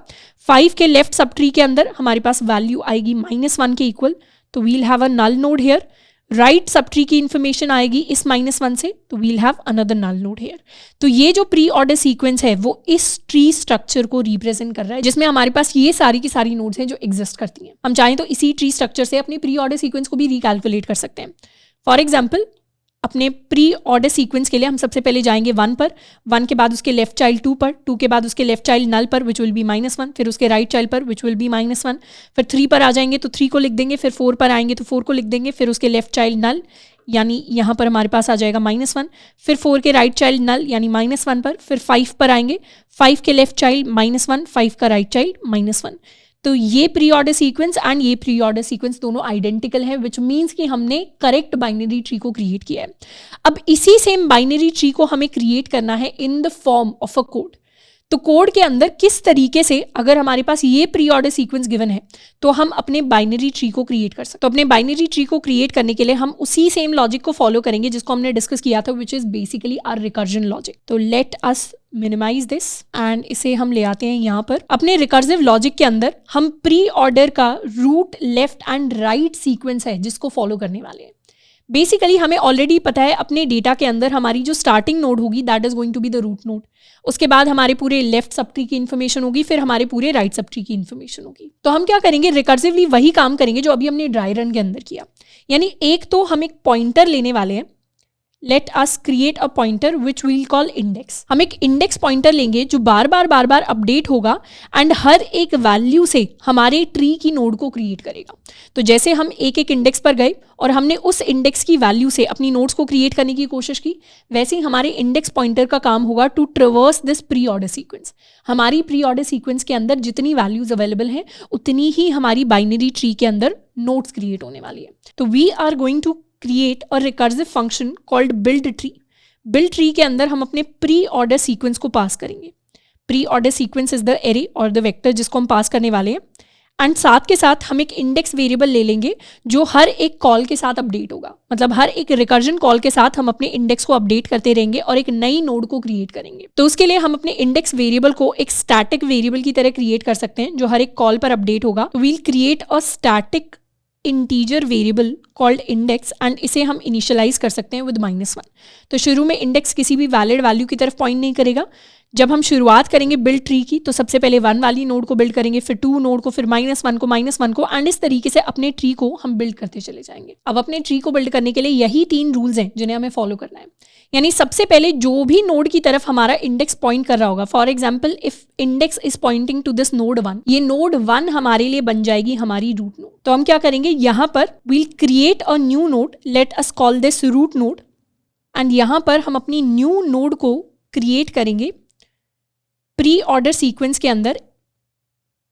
5 के लेफ्ट सब ट्री के अंदर हमारे पास वैल्यू आएगी -1 के इक्वल, तो we'll have a null node here. Right sub tree की इन्फॉर्मेशन आएगी इस -1 से, तो we'll have another null node here. तो ये जो प्री ऑर्डर सीक्वेंस है वो इस ट्री स्ट्रक्चर को रिप्रेजेंट कर रहा है, जिसमें हमारे पास ये सारी की सारी नोड्स हैं जो एग्जिस्ट करती हैं। हम चाहें तो इसी ट्री स्ट्रक्चर से अपनी प्री ऑर्डर सीक्वेंस को भी रिकैलकुलेट कर सकते हैं। फॉर एग्जाम्पल, अपने प्री ऑर्डर सीक्वेंस के लिए हम सबसे पहले जाएंगे 1 पर, 1 के बाद उसके लेफ्ट चाइल्ड 2 पर, 2 के बाद उसके लेफ्ट चाइल्ड नल पर विच विल बी -1, फिर उसके राइट चाइल्ड पर विच विल बी -1, फिर 3 पर आ जाएंगे तो 3 को लिख देंगे, फिर 4 पर आएंगे तो 4 को लिख देंगे, फिर उसके लेफ्ट चाइल्ड नल यानी यहाँ पर हमारे पास आ जाएगा -1, फिर 4 के राइट चाइल्ड नल यानी -1 पर, फिर 5 पर आएंगे, 5 के लेफ्ट चाइल्ड -1, 5 का राइट चाइल्ड -1। तो ये प्री ऑर्डर सीक्वेंस एंड ये प्री ऑर्डर सीक्वेंस दोनों आइडेंटिकल है, विच मीन्स कि हमने करेक्ट बाइनरी ट्री को क्रिएट किया है। अब इसी सेम बाइनरी ट्री को हमें क्रिएट करना है इन the form of a code. तो कोड के अंदर किस तरीके से, अगर हमारे पास ये प्री ऑर्डर सीक्वेंस गिवन है तो हम अपने बाइनरी ट्री को क्रिएट कर सकते हैं। तो अपने बाइनरी ट्री को क्रिएट करने के लिए हम उसी सेम लॉजिक को फॉलो करेंगे जिसको हमने डिस्कस किया था, which is basically our recursion logic. तो let us minimize this and इसे हम ले आते हैं यहाँ पर। अपने रिकर्सिव लॉजिक के अंदर हम प्री ऑर्डर का root, left and right sequence है जिसको फॉलो करने वाले हैं। बेसिकली हमें ऑलरेडी पता है अपने डेटा के अंदर हमारी जो स्टार्टिंग नोड होगी that is going to be the root node, उसके बाद हमारे पूरे लेफ्ट सब ट्री की इन्फॉर्मेशन होगी, फिर हमारे पूरे राइट सब ट्री की इन्फॉर्मेशन होगी। तो हम क्या करेंगे, रिकर्सिवली वही काम करेंगे जो अभी हमने ड्राई रन के अंदर किया। यानी एक तो हम एक पॉइंटर लेने वाले हैं, let us create a pointer which we'll call index. हम एक इंडेक्स पॉइंटर लेंगे जो बार बार अपडेट होगा एंड हर एक वैल्यू से हमारे ट्री की नोड को क्रिएट करेगा। तो जैसे हम एक एक इंडेक्स पर गए और हमने उस इंडेक्स की वैल्यू से अपनी नोड्स को क्रिएट करने की कोशिश की, वैसे ही हमारे इंडेक्स पॉइंटर का काम होगा to traverse this pre order sequence. हमारी प्री ऑर्डर सीक्वेंस के अंदर जितनी वैल्यूज अवेलेबल हैं उतनी ही हमारी बाइनरी ट्री के अंदर नोड्स क्रिएट होने वाली है। तो we are going to create a recursive function called build tree। build tree के अंदर हम अपने प्री ऑर्डर सीक्वेंस को पास करेंगे। Pre order sequence is the array और द वेक्टर जिसको हम पास करने वाले हैं, एंड साथ के साथ हम एक इंडेक्स वेरिएबल ले लेंगे जो हर एक कॉल के साथ अपडेट होगा। मतलब हर एक रिकर्जन कॉल के साथ हम अपने इंडेक्स को अपडेट करते रहेंगे और एक नई नोड को क्रिएट करेंगे। तो उसके लिए हम अपने इंडेक्स वेरिएबल को एक स्टैटिक वेरिएबल की तरह क्रिएट कर सकते हैं जो हर एक कॉल पर अपडेट होगा। We'll create a static integer variable called index and इसे हम इनिशियलाइज कर सकते हैं विद -1। तो शुरू में इंडेक्स किसी भी वैलिड वैल्यू की तरफ पॉइंट नहीं करेगा। जब हम शुरुआत करेंगे बिल्ड ट्री की तो सबसे पहले 1 वाली नोड को बिल्ड करेंगे, फिर 2 नोड को, फिर -1 को एंड इस तरीके से अपने ट्री को हम बिल्ड करते चले जाएंगे। अब अपने ट्री को बिल्ड करने के लिए यही 3 रूल्स हैं जिन्हें हमें फॉलो करना है। यानी सबसे पहले जो भी नोड की तरफ हमारा इंडेक्स पॉइंट कर रहा होगा, for example if index is pointing to this node 1, ये नोड 1 हमारे लिए बन जाएगी हमारी रूट नोड। तो हम क्या करेंगे, यहाँ पर we'll create a new node, let us call this root node, and यहाँ पर हम अपनी न्यू नोड को क्रिएट करेंगे प्री ऑर्डर सीक्वेंस के अंदर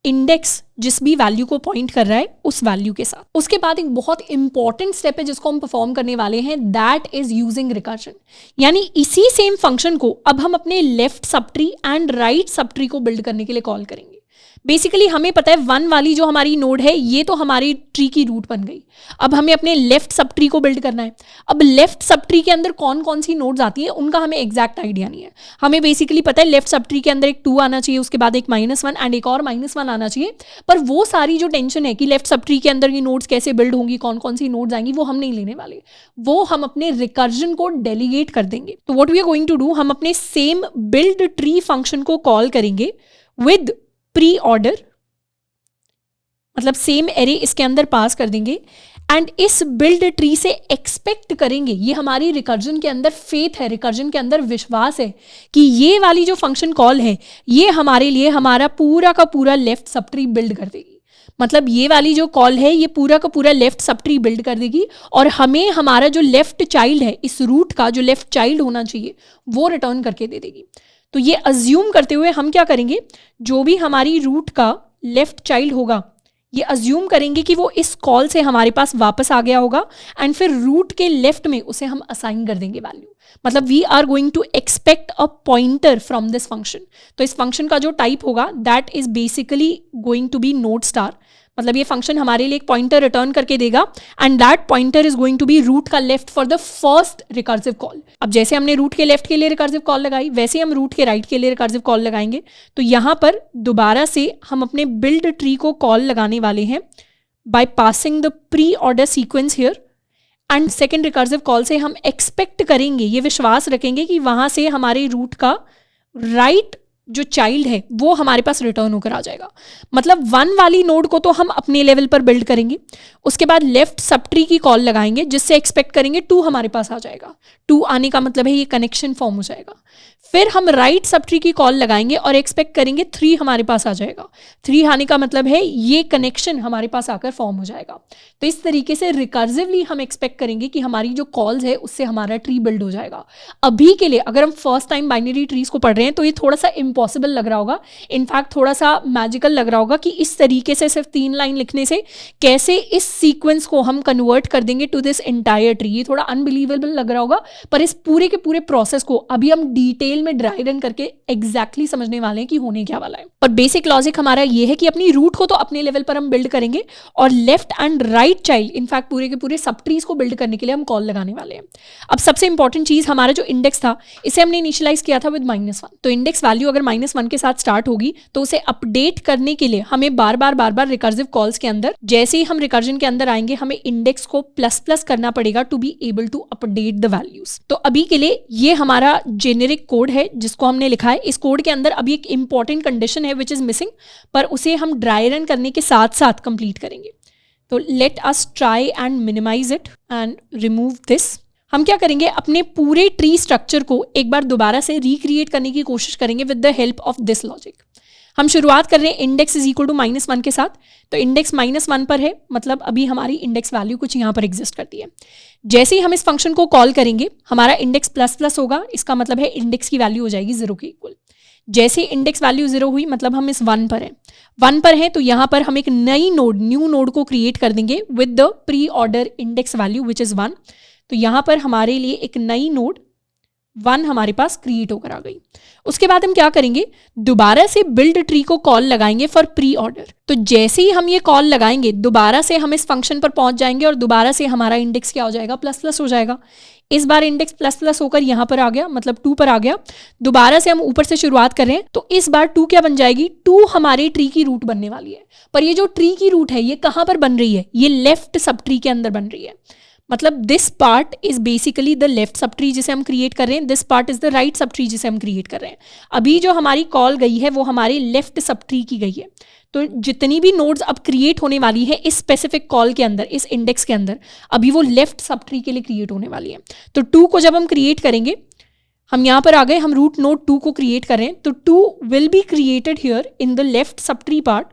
इंडेक्स जिस भी वैल्यू को पॉइंट कर रहा है उस वैल्यू के साथ। उसके बाद एक बहुत इंपॉर्टेंट स्टेप है जिसको हम परफॉर्म करने वाले हैं, दैट इज यूजिंग रिकर्जन। यानी इसी सेम फंक्शन को अब हम अपने left subtree and right sub tree को बिल्ड करने के लिए कॉल करेंगे। बेसिकली हमें पता है 1 वाली जो हमारी नोड है ये तो हमारी ट्री की रूट बन गई। अब हमें अपने लेफ्ट सब ट्री को बिल्ड करना है। अब लेफ्ट सब ट्री के अंदर कौन कौन सी नोड्स आती है उनका हमें एग्जैक्ट आइडिया नहीं है। हमें बेसिकली पता है लेफ्ट सब ट्री के अंदर एक 2 आना चाहिए, उसके बाद एक -1 एंड एक और -1 आना चाहिए। पर वो सारी जो टेंशन है कि लेफ्ट सब ट्री के अंदर ये नोड्स कैसे बिल्ड होंगी, कौन कौन सी नोड्स आएंगी, वो हम नहीं लेने वाले। वो हम अपने रिकर्जन को डेलीगेट कर देंगे। तो what we are going to do, हम अपने सेम बिल्ड ट्री फंक्शन को कॉल करेंगे विद प्री ऑर्डर, मतलब सेम एरे इसके अंदर पास कर देंगे एंड इस बिल्ड ट्री से एक्सपेक्ट करेंगे, ये हमारी रिकर्जन के अंदर फेथ है, रिकर्जन के अंदर विश्वास है कि ये वाली जो फंक्शन कॉल है ये हमारे लिए हमारा पूरा का पूरा लेफ्ट सब ट्री बिल्ड कर देगी। मतलब ये वाली जो कॉल है ये पूरा का पूरा लेफ्ट सब ट्री बिल्ड कर देगी और हमें हमारा जो लेफ्ट चाइल्ड है, इस रूट का जो लेफ्ट चाइल्ड होना चाहिए वो रिटर्न करके दे देगी। तो ये अज्यूम करते हुए हम क्या करेंगे, जो भी हमारी रूट का लेफ्ट चाइल्ड होगा ये अज्यूम करेंगे कि वो इस कॉल से हमारे पास वापस आ गया होगा एंड फिर रूट के लेफ्ट में उसे हम असाइन कर देंगे वैल्यू। मतलब we are going to expect a pointer from this function. तो इस फंक्शन का जो टाइप होगा that is basically going to be node star. मतलब ये फंक्शन हमारे लिए एक पॉइंटर रिटर्न करके देगा and that pointer is going to be root का left for the first recursive call. अब जैसे हमने रूट के लेफ्ट के लिए रिकर्सिव कॉल लगाई, वैसे हम रूट के राइट के लिए रिकर्सिव कॉल लगाएंगे। तो यहां पर दोबारा से हम अपने बिल्ड ट्री को कॉल लगाने वाले हैं by passing the pre order sequence here and second recursive call से हम एक्सपेक्ट करेंगे, ये विश्वास रखेंगे कि वहां से हमारे रूट का राइट जो चाइल्ड है वो हमारे पास रिटर्न होकर आ जाएगा। मतलब 1 वाली नोड को तो हम अपने लेवल पर बिल्ड करेंगे, उसके बाद लेफ्ट सब ट्री की कॉल लगाएंगे जिससे एक्सपेक्ट करेंगे 2 हमारे पास आ जाएगा। 2 आने का मतलब है ये कनेक्शन फॉर्म हो जाएगा। फिर हम राइट सब ट्री की कॉल लगाएंगे और एक्सपेक्ट करेंगे 3 हमारे पास आ जाएगा। 3 आने का मतलब है ये कनेक्शन हमारे पास आकर फॉर्म हो जाएगा। तो इस तरीके से रिकर्सिवली हम एक्सपेक्ट करेंगे कि हमारी जो कॉल्स है उससे हमारा ट्री बिल्ड हो जाएगा। अभी के लिए अगर हम फर्स्ट टाइम बाइनरी ट्रीज को पढ़ रहे हैं तो ये थोड़ा सा इम्पॉसिबल लग रहा होगा, इनफैक्ट थोड़ा सा मैजिकल लग रहा होगा कि इस तरीके से सिर्फ 3 लाइन लिखने से कैसे इस सीक्वेंस को हम कन्वर्ट कर देंगे टू दिस एंटायर ट्री। ये थोड़ा अनबिलीवेबल लग रहा होगा, पर इस पूरे के पूरे प्रोसेस को अभी हम डिटेल में ड्राई रन करके एग्जैक्टली समझने वाले हैं कि होने क्या वाला है। और बेसिक लॉजिक हमारा ये है कि अपनी रूट को तो अपने लेवल पर हम बिल्ड करेंगे और left and right child in fact पूरे के पूरे सब ट्रीज को बिल्ड करने के लिए हम कॉल लगाने वाले हैं। अब सबसे इंपॉर्टेंट चीज, हमारा जो इंडेक्स था इसे हमने इनिशियलाइज किया था विद -1। तो इंडेक्स वैल्यू अगर -1 के साथ स्टार्ट होगी तो उसे अपडेट करने के लिए हमें बार बार रिकर्सिव कॉल्स के अंदर, जैसे ही हम रिकर्जन के अंदर आएंगे हमें इंडेक्स को ++ करना पड़ेगा to be able to update the values. तो अभी के लिए ये हमारा जेनेरिक कोड है जिसको हमने लिखा है। इस कोड के अंदर अभी एक इंपॉर्टेंट कंडीशन है विच इज मिसिंग, पर उसे हम ड्राई रन करने के साथ साथ कंप्लीट करेंगे। तो let us try and minimise it and remove this. हम क्या करेंगे, अपने पूरे ट्री स्ट्रक्चर को एक बार दोबारा से रिक्रिएट करने की कोशिश करेंगे with the help of this logic. हम शुरुआत कर रहे हैं इंडेक्स इज इक्वल टू -1 के साथ। तो इंडेक्स -1 पर है, मतलब अभी हमारी इंडेक्स वैल्यू कुछ यहाँ पर एग्जिस्ट करती है। जैसे ही हम इस फंक्शन को कॉल करेंगे हमारा इंडेक्स ++ होगा, इसका मतलब है इंडेक्स की वैल्यू हो जाएगी 0 के इक्वल। जैसे इंडेक्स वैल्यू 0 हुई मतलब हम इस 1 पर हैं। 1 पर है तो यहाँ पर हम एक नई नोड, न्यू नोड को क्रिएट कर देंगे with the pre order index value which is 1। तो यहाँ पर हमारे लिए एक नई नोड 1 हमारे पास क्रिएट होकर आ गई। उसके बाद हम क्या करेंगे, दोबारा से बिल्ड ट्री को कॉल लगाएंगे फॉर प्री ऑर्डर। तो जैसे ही हम ये कॉल लगाएंगे दोबारा से हम इस फंक्शन पर पहुंच जाएंगे और दोबारा से हमारा इंडेक्स क्या हो जाएगा, ++ हो जाएगा। इस बार इंडेक्स ++ होकर यहाँ पर आ गया, मतलब 2 पर आ गया। दोबारा से हम ऊपर से शुरुआत कर रहे हैं तो इस बार 2 क्या बन जाएगी, 2 हमारे ट्री की रूट बनने वाली है। पर ये जो ट्री की रूट है ये कहाँ पर बन रही है, ये लेफ्ट सब ट्री के अंदर बन रही है। मतलब this part is basically the left sub tree जिसे हम क्रिएट कर रहे हैं, this part is the right sub tree जिसे हम क्रिएट कर रहे हैं। अभी जो हमारी कॉल गई है वो हमारे लेफ्ट सब ट्री की गई है। तो जितनी भी नोड्स अब क्रिएट होने वाली है इस स्पेसिफिक कॉल के अंदर, इस इंडेक्स के अंदर, अभी वो लेफ्ट सब ट्री के लिए क्रिएट होने वाली है। तो 2 को जब हम क्रिएट करेंगे, हम यहाँ पर आ गए, हम रूट नोड 2 को क्रिएट कर रहे हैं, तो 2 will be created here in the left sub tree part.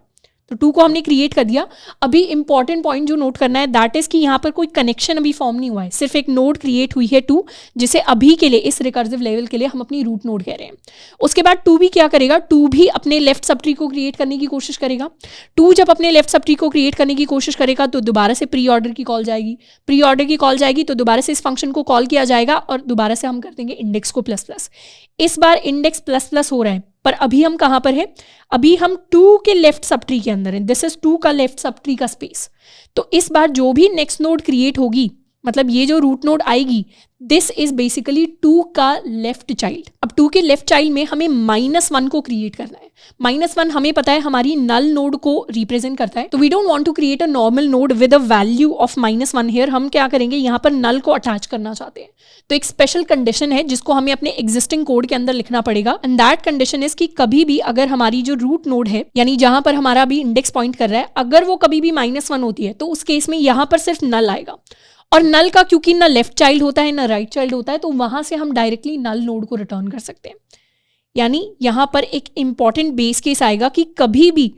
तो 2 को हमने क्रिएट कर दिया। अभी इंपॉर्टेंट पॉइंट जो नोट करना है दैट इज कि यहाँ पर कोई कनेक्शन अभी फॉर्म नहीं हुआ है, सिर्फ एक नोड क्रिएट हुई है 2, जिसे अभी के लिए इस रिकर्सिव लेवल के लिए हम अपनी रूट नोड कह रहे हैं। उसके बाद 2 भी क्या करेगा, 2 भी अपने लेफ्ट सब ट्री को क्रिएट करने की कोशिश करेगा। 2 जब अपने लेफ्ट सब ट्री को क्रिएट करने की कोशिश करेगा तो दोबारा से प्री ऑर्डर की कॉल जाएगी। प्री ऑर्डर की कॉल जाएगी तो दोबारा से इस फंक्शन को कॉल किया जाएगा और दोबारा से हम कर देंगे इंडेक्स को ++। इस बार इंडेक्स ++ हो रहा है, पर अभी हम कहाँ पर हैं, अभी हम 2 के लेफ्ट सब ट्री के अंदर हैं। दिस इज 2 का लेफ्ट सब ट्री का स्पेस। तो इस बार जो भी नेक्स्ट नोड क्रिएट होगी, मतलब ये जो रूट नोड आएगी, दिस इज बेसिकली 2 का लेफ्ट चाइल्ड। अब 2 के लेफ्ट चाइल्ड में हमें -1 को क्रिएट करना है। -1 हमें पता है हमारी नल नोड को रिप्रेजेंट करता है। तो we don't want to create a normal node with a value of -1 here. हम क्या करेंगे, यहाँ पर नल को अटैच करना चाहते हैं। तो एक स्पेशल कंडीशन है जिसको हमें अपने एग्जिस्टिंग कोड के अंदर लिखना पड़ेगा, एंड दैट कंडीशन इज कि कभी भी अगर हमारी जो रूट नोड है, यानी जहां पर हमारा अभी इंडेक्स पॉइंट कर रहा है, अगर वो कभी भी -1 होती है तो उस केस में यहाँ पर सिर्फ नल आएगा। और नल का क्योंकि ना लेफ्ट चाइल्ड होता है ना राइट चाइल्ड होता है, तो वहां से हम डायरेक्टली नल नोड को रिटर्न कर सकते हैं। यानी यहां पर एक इंपॉर्टेंट बेस केस आएगा कि कभी भी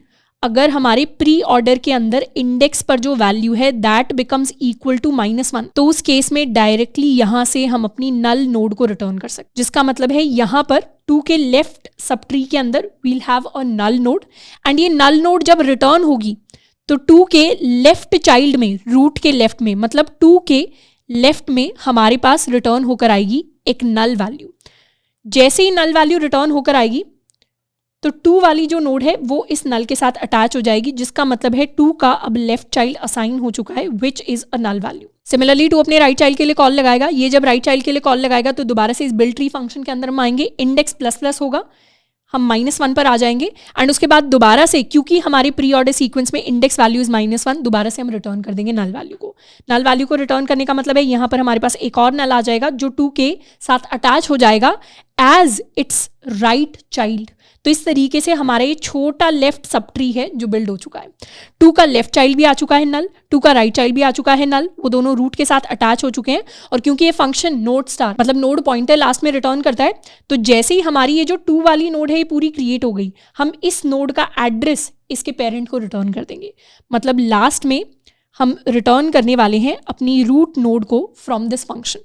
अगर हमारे प्री ऑर्डर के अंदर इंडेक्स पर जो वैल्यू है दैट बिकम्स इक्वल टू -1, तो उस केस में डायरेक्टली यहां से हम अपनी नल नोड को रिटर्न कर सकते हैं। जिसका मतलब है यहां पर 2 के लेफ्ट सब ट्री के अंदर we'll have a null node, and ये नल नोड जब रिटर्न होगी तो 2 के लेफ्ट चाइल्ड में, रूट के लेफ्ट में, मतलब 2 के लेफ्ट में हमारे पास रिटर्न होकर आएगी एक नल वैल्यू। जैसे ही नल वैल्यू रिटर्न होकर आएगी तो 2 वाली जो नोड है वो इस नल के साथ अटैच हो जाएगी, जिसका मतलब है 2 का अब लेफ्ट चाइल्ड असाइन हो चुका है, which is a null value. Similarly 2 अपने राइट चाइल्ड के लिए कॉल लगाएगा। ये जब राइट चाइल्ड के लिए कॉल लगाएगा तो दोबारा से इस बिल्ड ट्री फंक्शन के अंदर हम आएंगे, इंडेक्स प्लस प्लस होगा, हम -1 पर आ जाएंगे एंड उसके बाद दोबारा से, क्योंकि हमारे प्री ऑर्डर सीक्वेंस में इंडेक्स वैल्यू इज -1, दोबारा से हम रिटर्न कर देंगे नल वैल्यू को। नल वैल्यू को रिटर्न करने का मतलब है यहाँ पर हमारे पास एक और नल आ जाएगा जो 2 के साथ अटैच हो जाएगा एज इट्स राइट चाइल्ड। तो इस तरीके से हमारा ये छोटा लेफ्ट सब ट्री है जो बिल्ड हो चुका है। 2 का लेफ्ट चाइल्ड भी आ चुका है नल, 2 का राइट चाइल्ड भी आ चुका है नल, वो दोनों रूट के साथ अटैच हो चुके हैं। और क्योंकि ये फंक्शन नोड स्टार मतलब नोड पॉइंटर लास्ट में रिटर्न करता है, तो जैसे ही हमारी ये जो 2 वाली नोड है ये पूरी क्रिएट हो गई, हम इस नोड का एड्रेस इसके पेरेंट को रिटर्न कर देंगे। मतलब लास्ट में हम रिटर्न करने वाले हैं अपनी रूट नोड को फ्रॉम दिस फंक्शन।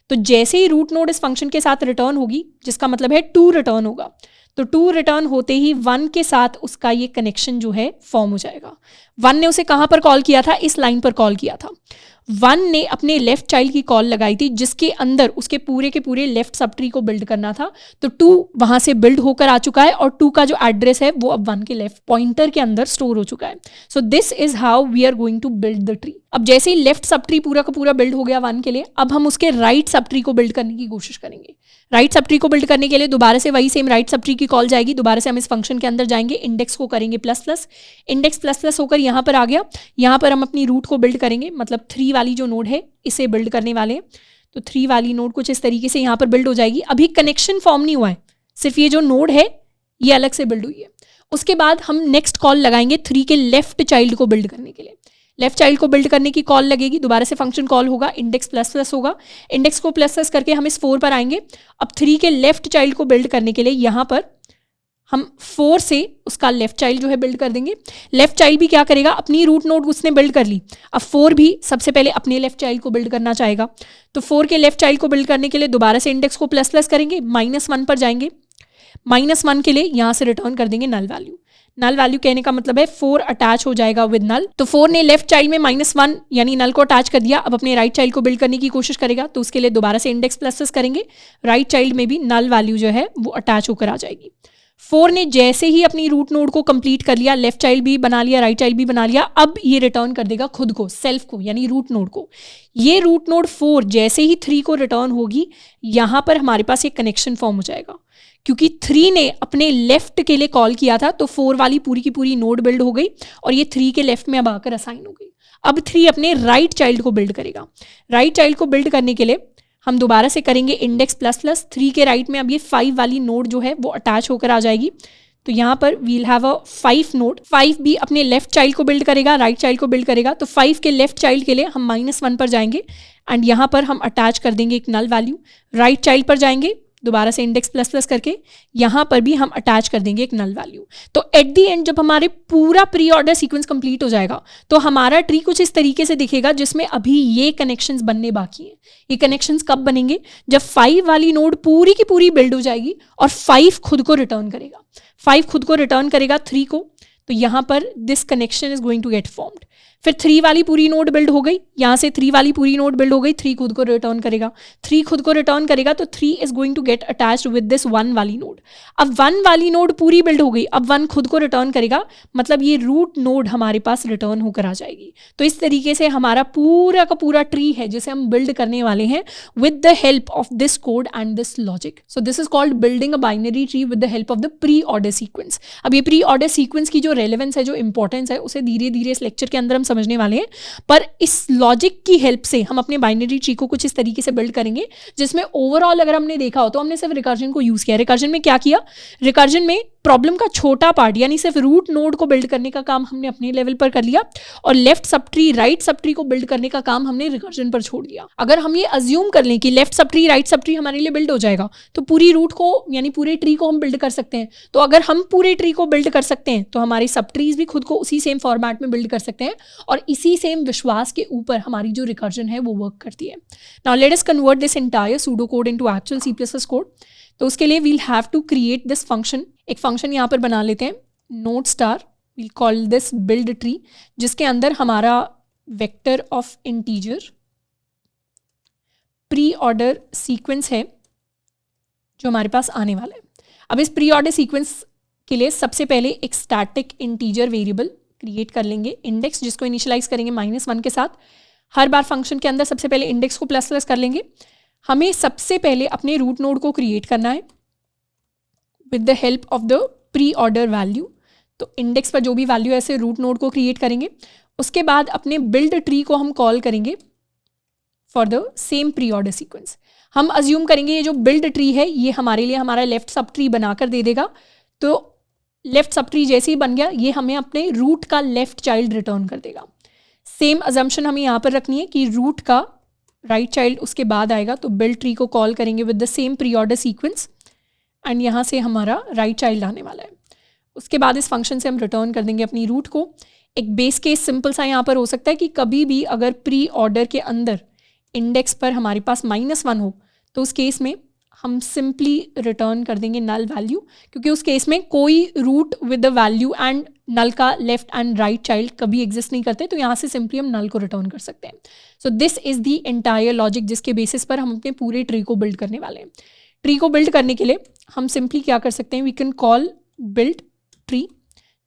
तो जैसे ही रूट नोड इस फंक्शन के साथ रिटर्न होगी, जिसका मतलब है 2 रिटर्न होगा, तो 2 रिटर्न होते ही 1 के साथ उसका ये कनेक्शन जो है फॉर्म हो जाएगा। 1 ने उसे कहाँ पर कॉल किया था? इस लाइन पर कॉल किया था। 1 ने अपने लेफ्ट चाइल्ड की कॉल लगाई थी, जिसके अंदर उसके पूरे के पूरे लेफ्ट सब ट्री को बिल्ड करना था। तो 2 वहां से बिल्ड होकर आ चुका है और 2 का जो एड्रेस है वो अब 1 के लेफ्ट पॉइंटर के अंदर स्टोर हो चुका है। So this is how we are going to build the tree. अब जैसे ही लेफ्ट सब ट्री पूरा का पूरा बिल्ड हो गया 1 के लिए, अब हम उसके राइट सब ट्री को बिल्ड करने की कोशिश करेंगे। राइट सब ट्री को बिल्ड करने के लिए दोबारा से वही सेम राइट सब ट्री की कॉल जाएगी। दोबारा से हम इस फंक्शन के अंदर जाएंगे, इंडेक्स को करेंगे plus plus, index plus plus होकर यहाँ पर आ गया। यहाँ पर हम अपनी रूट को बिल्ड करेंगे, मतलब 3 वाली जो नोड है इसे बिल्ड करने वाले हैं। तो 3 वाली नोड कुछ इस तरीके से यहाँ पर बिल्ड हो जाएगी। अभी कनेक्शन फॉर्म नहीं हुआ है, सिर्फ ये जो नोड है ये अलग से बिल्ड हुई है। उसके बाद हम नेक्स्ट कॉल लगाएंगे 3 के लेफ्ट चाइल्ड को बिल्ड करने के लिए। लेफ्ट चाइल्ड को बिल्ड करने की कॉल लगेगी, दोबारा से फंक्शन कॉल होगा, इंडेक्स प्लस प्लस होगा। इंडेक्स को प्लस प्लस करके हम इस 4 पर आएंगे। अब 3 के लेफ्ट चाइल्ड को बिल्ड करने के लिए यहाँ पर हम 4 से उसका लेफ्ट चाइल्ड जो है बिल्ड कर देंगे। लेफ्ट चाइल्ड भी क्या करेगा? अपनी रूट नोड उसने बिल्ड कर ली, अब 4 भी सबसे पहले अपने लेफ्ट चाइल्ड को बिल्ड करना चाहेगा। तो 4 के लेफ्ट चाइल्ड को बिल्ड करने के लिए दोबारा से इंडेक्स को प्लस प्लस करेंगे, -1 पर जाएंगे। -1 के लिए यहाँ से रिटर्न कर देंगे नल वैल्यू। नल वैल्यू कहने का मतलब है 4 अटैच हो जाएगा विद नल। तो 4 ने लेफ्ट चाइल्ड में -1 यानी नल को अटैच कर दिया। अब अपने राइट चाइल्ड को बिल्ड करने की कोशिश करेगा, तो उसके लिए दोबारा से इंडेक्स प्लस प्लस करेंगे। राइट चाइल्ड में भी नल वैल्यू जो है वो अटैच होकर आ जाएगी। 4 ने जैसे ही अपनी रूट नोड को कंप्लीट कर लिया, लेफ्ट चाइल्ड भी बना लिया, राइट चाइल्ड भी बना लिया, अब ये रिटर्न कर देगा खुद को, सेल्फ को, यानी रूट नोड को। ये रूट नोड 4 जैसे ही 3 को रिटर्न होगी, यहाँ पर हमारे पास एक कनेक्शन फॉर्म हो जाएगा। क्योंकि 3 ने अपने लेफ्ट के लिए कॉल किया था, तो 4 वाली पूरी की पूरी नोड बिल्ड हो गई और ये 3 के लेफ्ट में अब आकर असाइन हो गई। अब 3 अपने राइट चाइल्ड को बिल्ड करेगा। राइट चाइल्ड को बिल्ड करने के लिए हम दोबारा से करेंगे इंडेक्स प्लस प्लस। 3 के राइट में अब ये 5 वाली नोड जो है वो अटैच होकर आ जाएगी। तो यहाँ पर वील हैव अ 5 नोड। 5 भी अपने लेफ्ट चाइल्ड को बिल्ड करेगा, राइट चाइल्ड को बिल्ड करेगा। तो 5 के लेफ्ट चाइल्ड के लिए हम -1 पर जाएंगे एंड यहाँ पर हम अटैच कर देंगे एक नल वैल्यू। राइट चाइल्ड पर जाएंगे, दोबारा से इंडेक्स प्लस प्लस करके यहाँ पर भी हम अटैच कर देंगे एक नल वैल्यू। तो एट दी एंड जब हमारे पूरा प्री ऑर्डर सीक्वेंस कंप्लीट हो जाएगा, तो हमारा ट्री कुछ इस तरीके से दिखेगा, जिसमें अभी ये कनेक्शंस बनने बाकी हैं। ये कनेक्शंस कब बनेंगे? जब 5 वाली नोड पूरी की पूरी बिल्ड हो जाएगी और 5 खुद को रिटर्न करेगा। 5 खुद को रिटर्न करेगा 3 को, तो यहाँ पर this connection is going to get formed. फिर 3 वाली पूरी नोड बिल्ड हो गई, यहाँ से 3 वाली पूरी नोड बिल्ड हो गई, 3 खुद को रिटर्न करेगा। 3 खुद को रिटर्न करेगा तो 3 is going to get attached with this 1 वाली नोड। अब 1 वाली नोड पूरी बिल्ड हो गई, अब 1 खुद को रिटर्न करेगा, मतलब ये रूट नोड हमारे पास रिटर्न होकर आ जाएगी। तो इस तरीके से हमारा पूरा का पूरा ट्री है जिसे हम बिल्ड करने वाले हैं with the help of this code and this logic. So this is called building a binary tree with the help of the pre order sequence. अब ये प्री ऑर्डर सीक्वेंस की जो रेलेवेंस है, जो इंपॉर्टेंस है, उसे धीरे धीरे इस लेक्चर के अंदर हम समझने वाले हैं। पर इस लॉजिक की हेल्प से हम अपने बाइनरी ट्री को कुछ इस तरीके से बिल्ड करेंगे, जिसमें ओवरऑल अगर हमने देखा हो तो हमने सिर्फ रिकर्जन को यूज किया। रिकर्जन में क्या किया? रिकर्जन में प्रॉब्लम का छोटा पार्ट यानी सिर्फ रूट नोड को बिल्ड करने का काम हमने अपने लेवल पर कर लिया और left subtree right sub tree को बिल्ड करने का काम हमने रिकर्जन पर छोड़ दिया। अगर हम ये अज्यूम कर लें कि left subtree right sub tree हमारे लिए बिल्ड हो जाएगा, तो पूरी रूट को यानी पूरे ट्री को हम बिल्ड कर सकते हैं। तो अगर हम पूरे ट्री को बिल्ड कर सकते हैं तो हमारे सब ट्रीज भी खुद को उसी सेम फॉर्मेट में बिल्ड कर सकते हैं और इसी सेम विश्वास के ऊपर हमारी जो रिकर्जन है वो वर्क करती है। Now let us convert this entire pseudo code into actual C++ code. तो उसके लिए we'll have to create this function. एक फंक्शन यहाँ पर बना लेते हैं, node star we'll call this build tree, जिसके अंदर हमारा vector of integer pre order sequence है जो हमारे पास आने वाला है। अब इस प्री ऑर्डर सीक्वेंस के लिए सबसे पहले एक स्टैटिक इंटीजर वेरिएबल क्रिएट कर लेंगे, इंडेक्स, जिसको इनिशियलाइज करेंगे -1 के साथ। हर बार फंक्शन के अंदर सबसे पहले इंडेक्स को ++ कर लेंगे। हमें सबसे पहले अपने रूट नोड को क्रिएट करना है with the help of the pre order value. तो इंडेक्स पर जो भी वैल्यू है ऐसे रूट नोड को क्रिएट करेंगे। उसके बाद अपने बिल्ड ट्री को हम कॉल करेंगे for the same pre order sequence. हम अज्यूम करेंगे ये जो बिल्ड ट्री है ये हमारे लिए हमारा लेफ्ट सब ट्री बनाकर दे देगा। तो लेफ्ट सब ट्री जैसे ही बन गया ये हमें अपने रूट का लेफ्ट चाइल्ड रिटर्न कर देगा। सेम अजम्पशन हमें यहाँ पर रखनी है कि रूट का राइट चाइल्ड उसके बाद आएगा। तो बिल्ड ट्री को कॉल करेंगे with the same pre order sequence and यहाँ से हमारा राइट चाइल्ड आने वाला है। उसके बाद इस फंक्शन से हम रिटर्न कर देंगे अपनी रूट को। एक बेस केस सिंपल सा यहाँ पर हो सकता है कि कभी भी अगर प्री ऑर्डर के अंदर इंडेक्स पर हमारे पास -1 हो तो उस केस में हम सिंपली रिटर्न कर देंगे नल वैल्यू, क्योंकि उस केस में कोई root with the value and null का लेफ्ट एंड राइट चाइल्ड कभी एग्जिस्ट नहीं करते। तो यहाँ से सिंपली हम नल को रिटर्न कर सकते हैं। So this is the entire logic जिसके बेसिस पर हम अपने पूरे ट्री को बिल्ड करने वाले हैं। ट्री को बिल्ड करने के लिए हम सिंपली क्या कर सकते हैं, we can call build tree,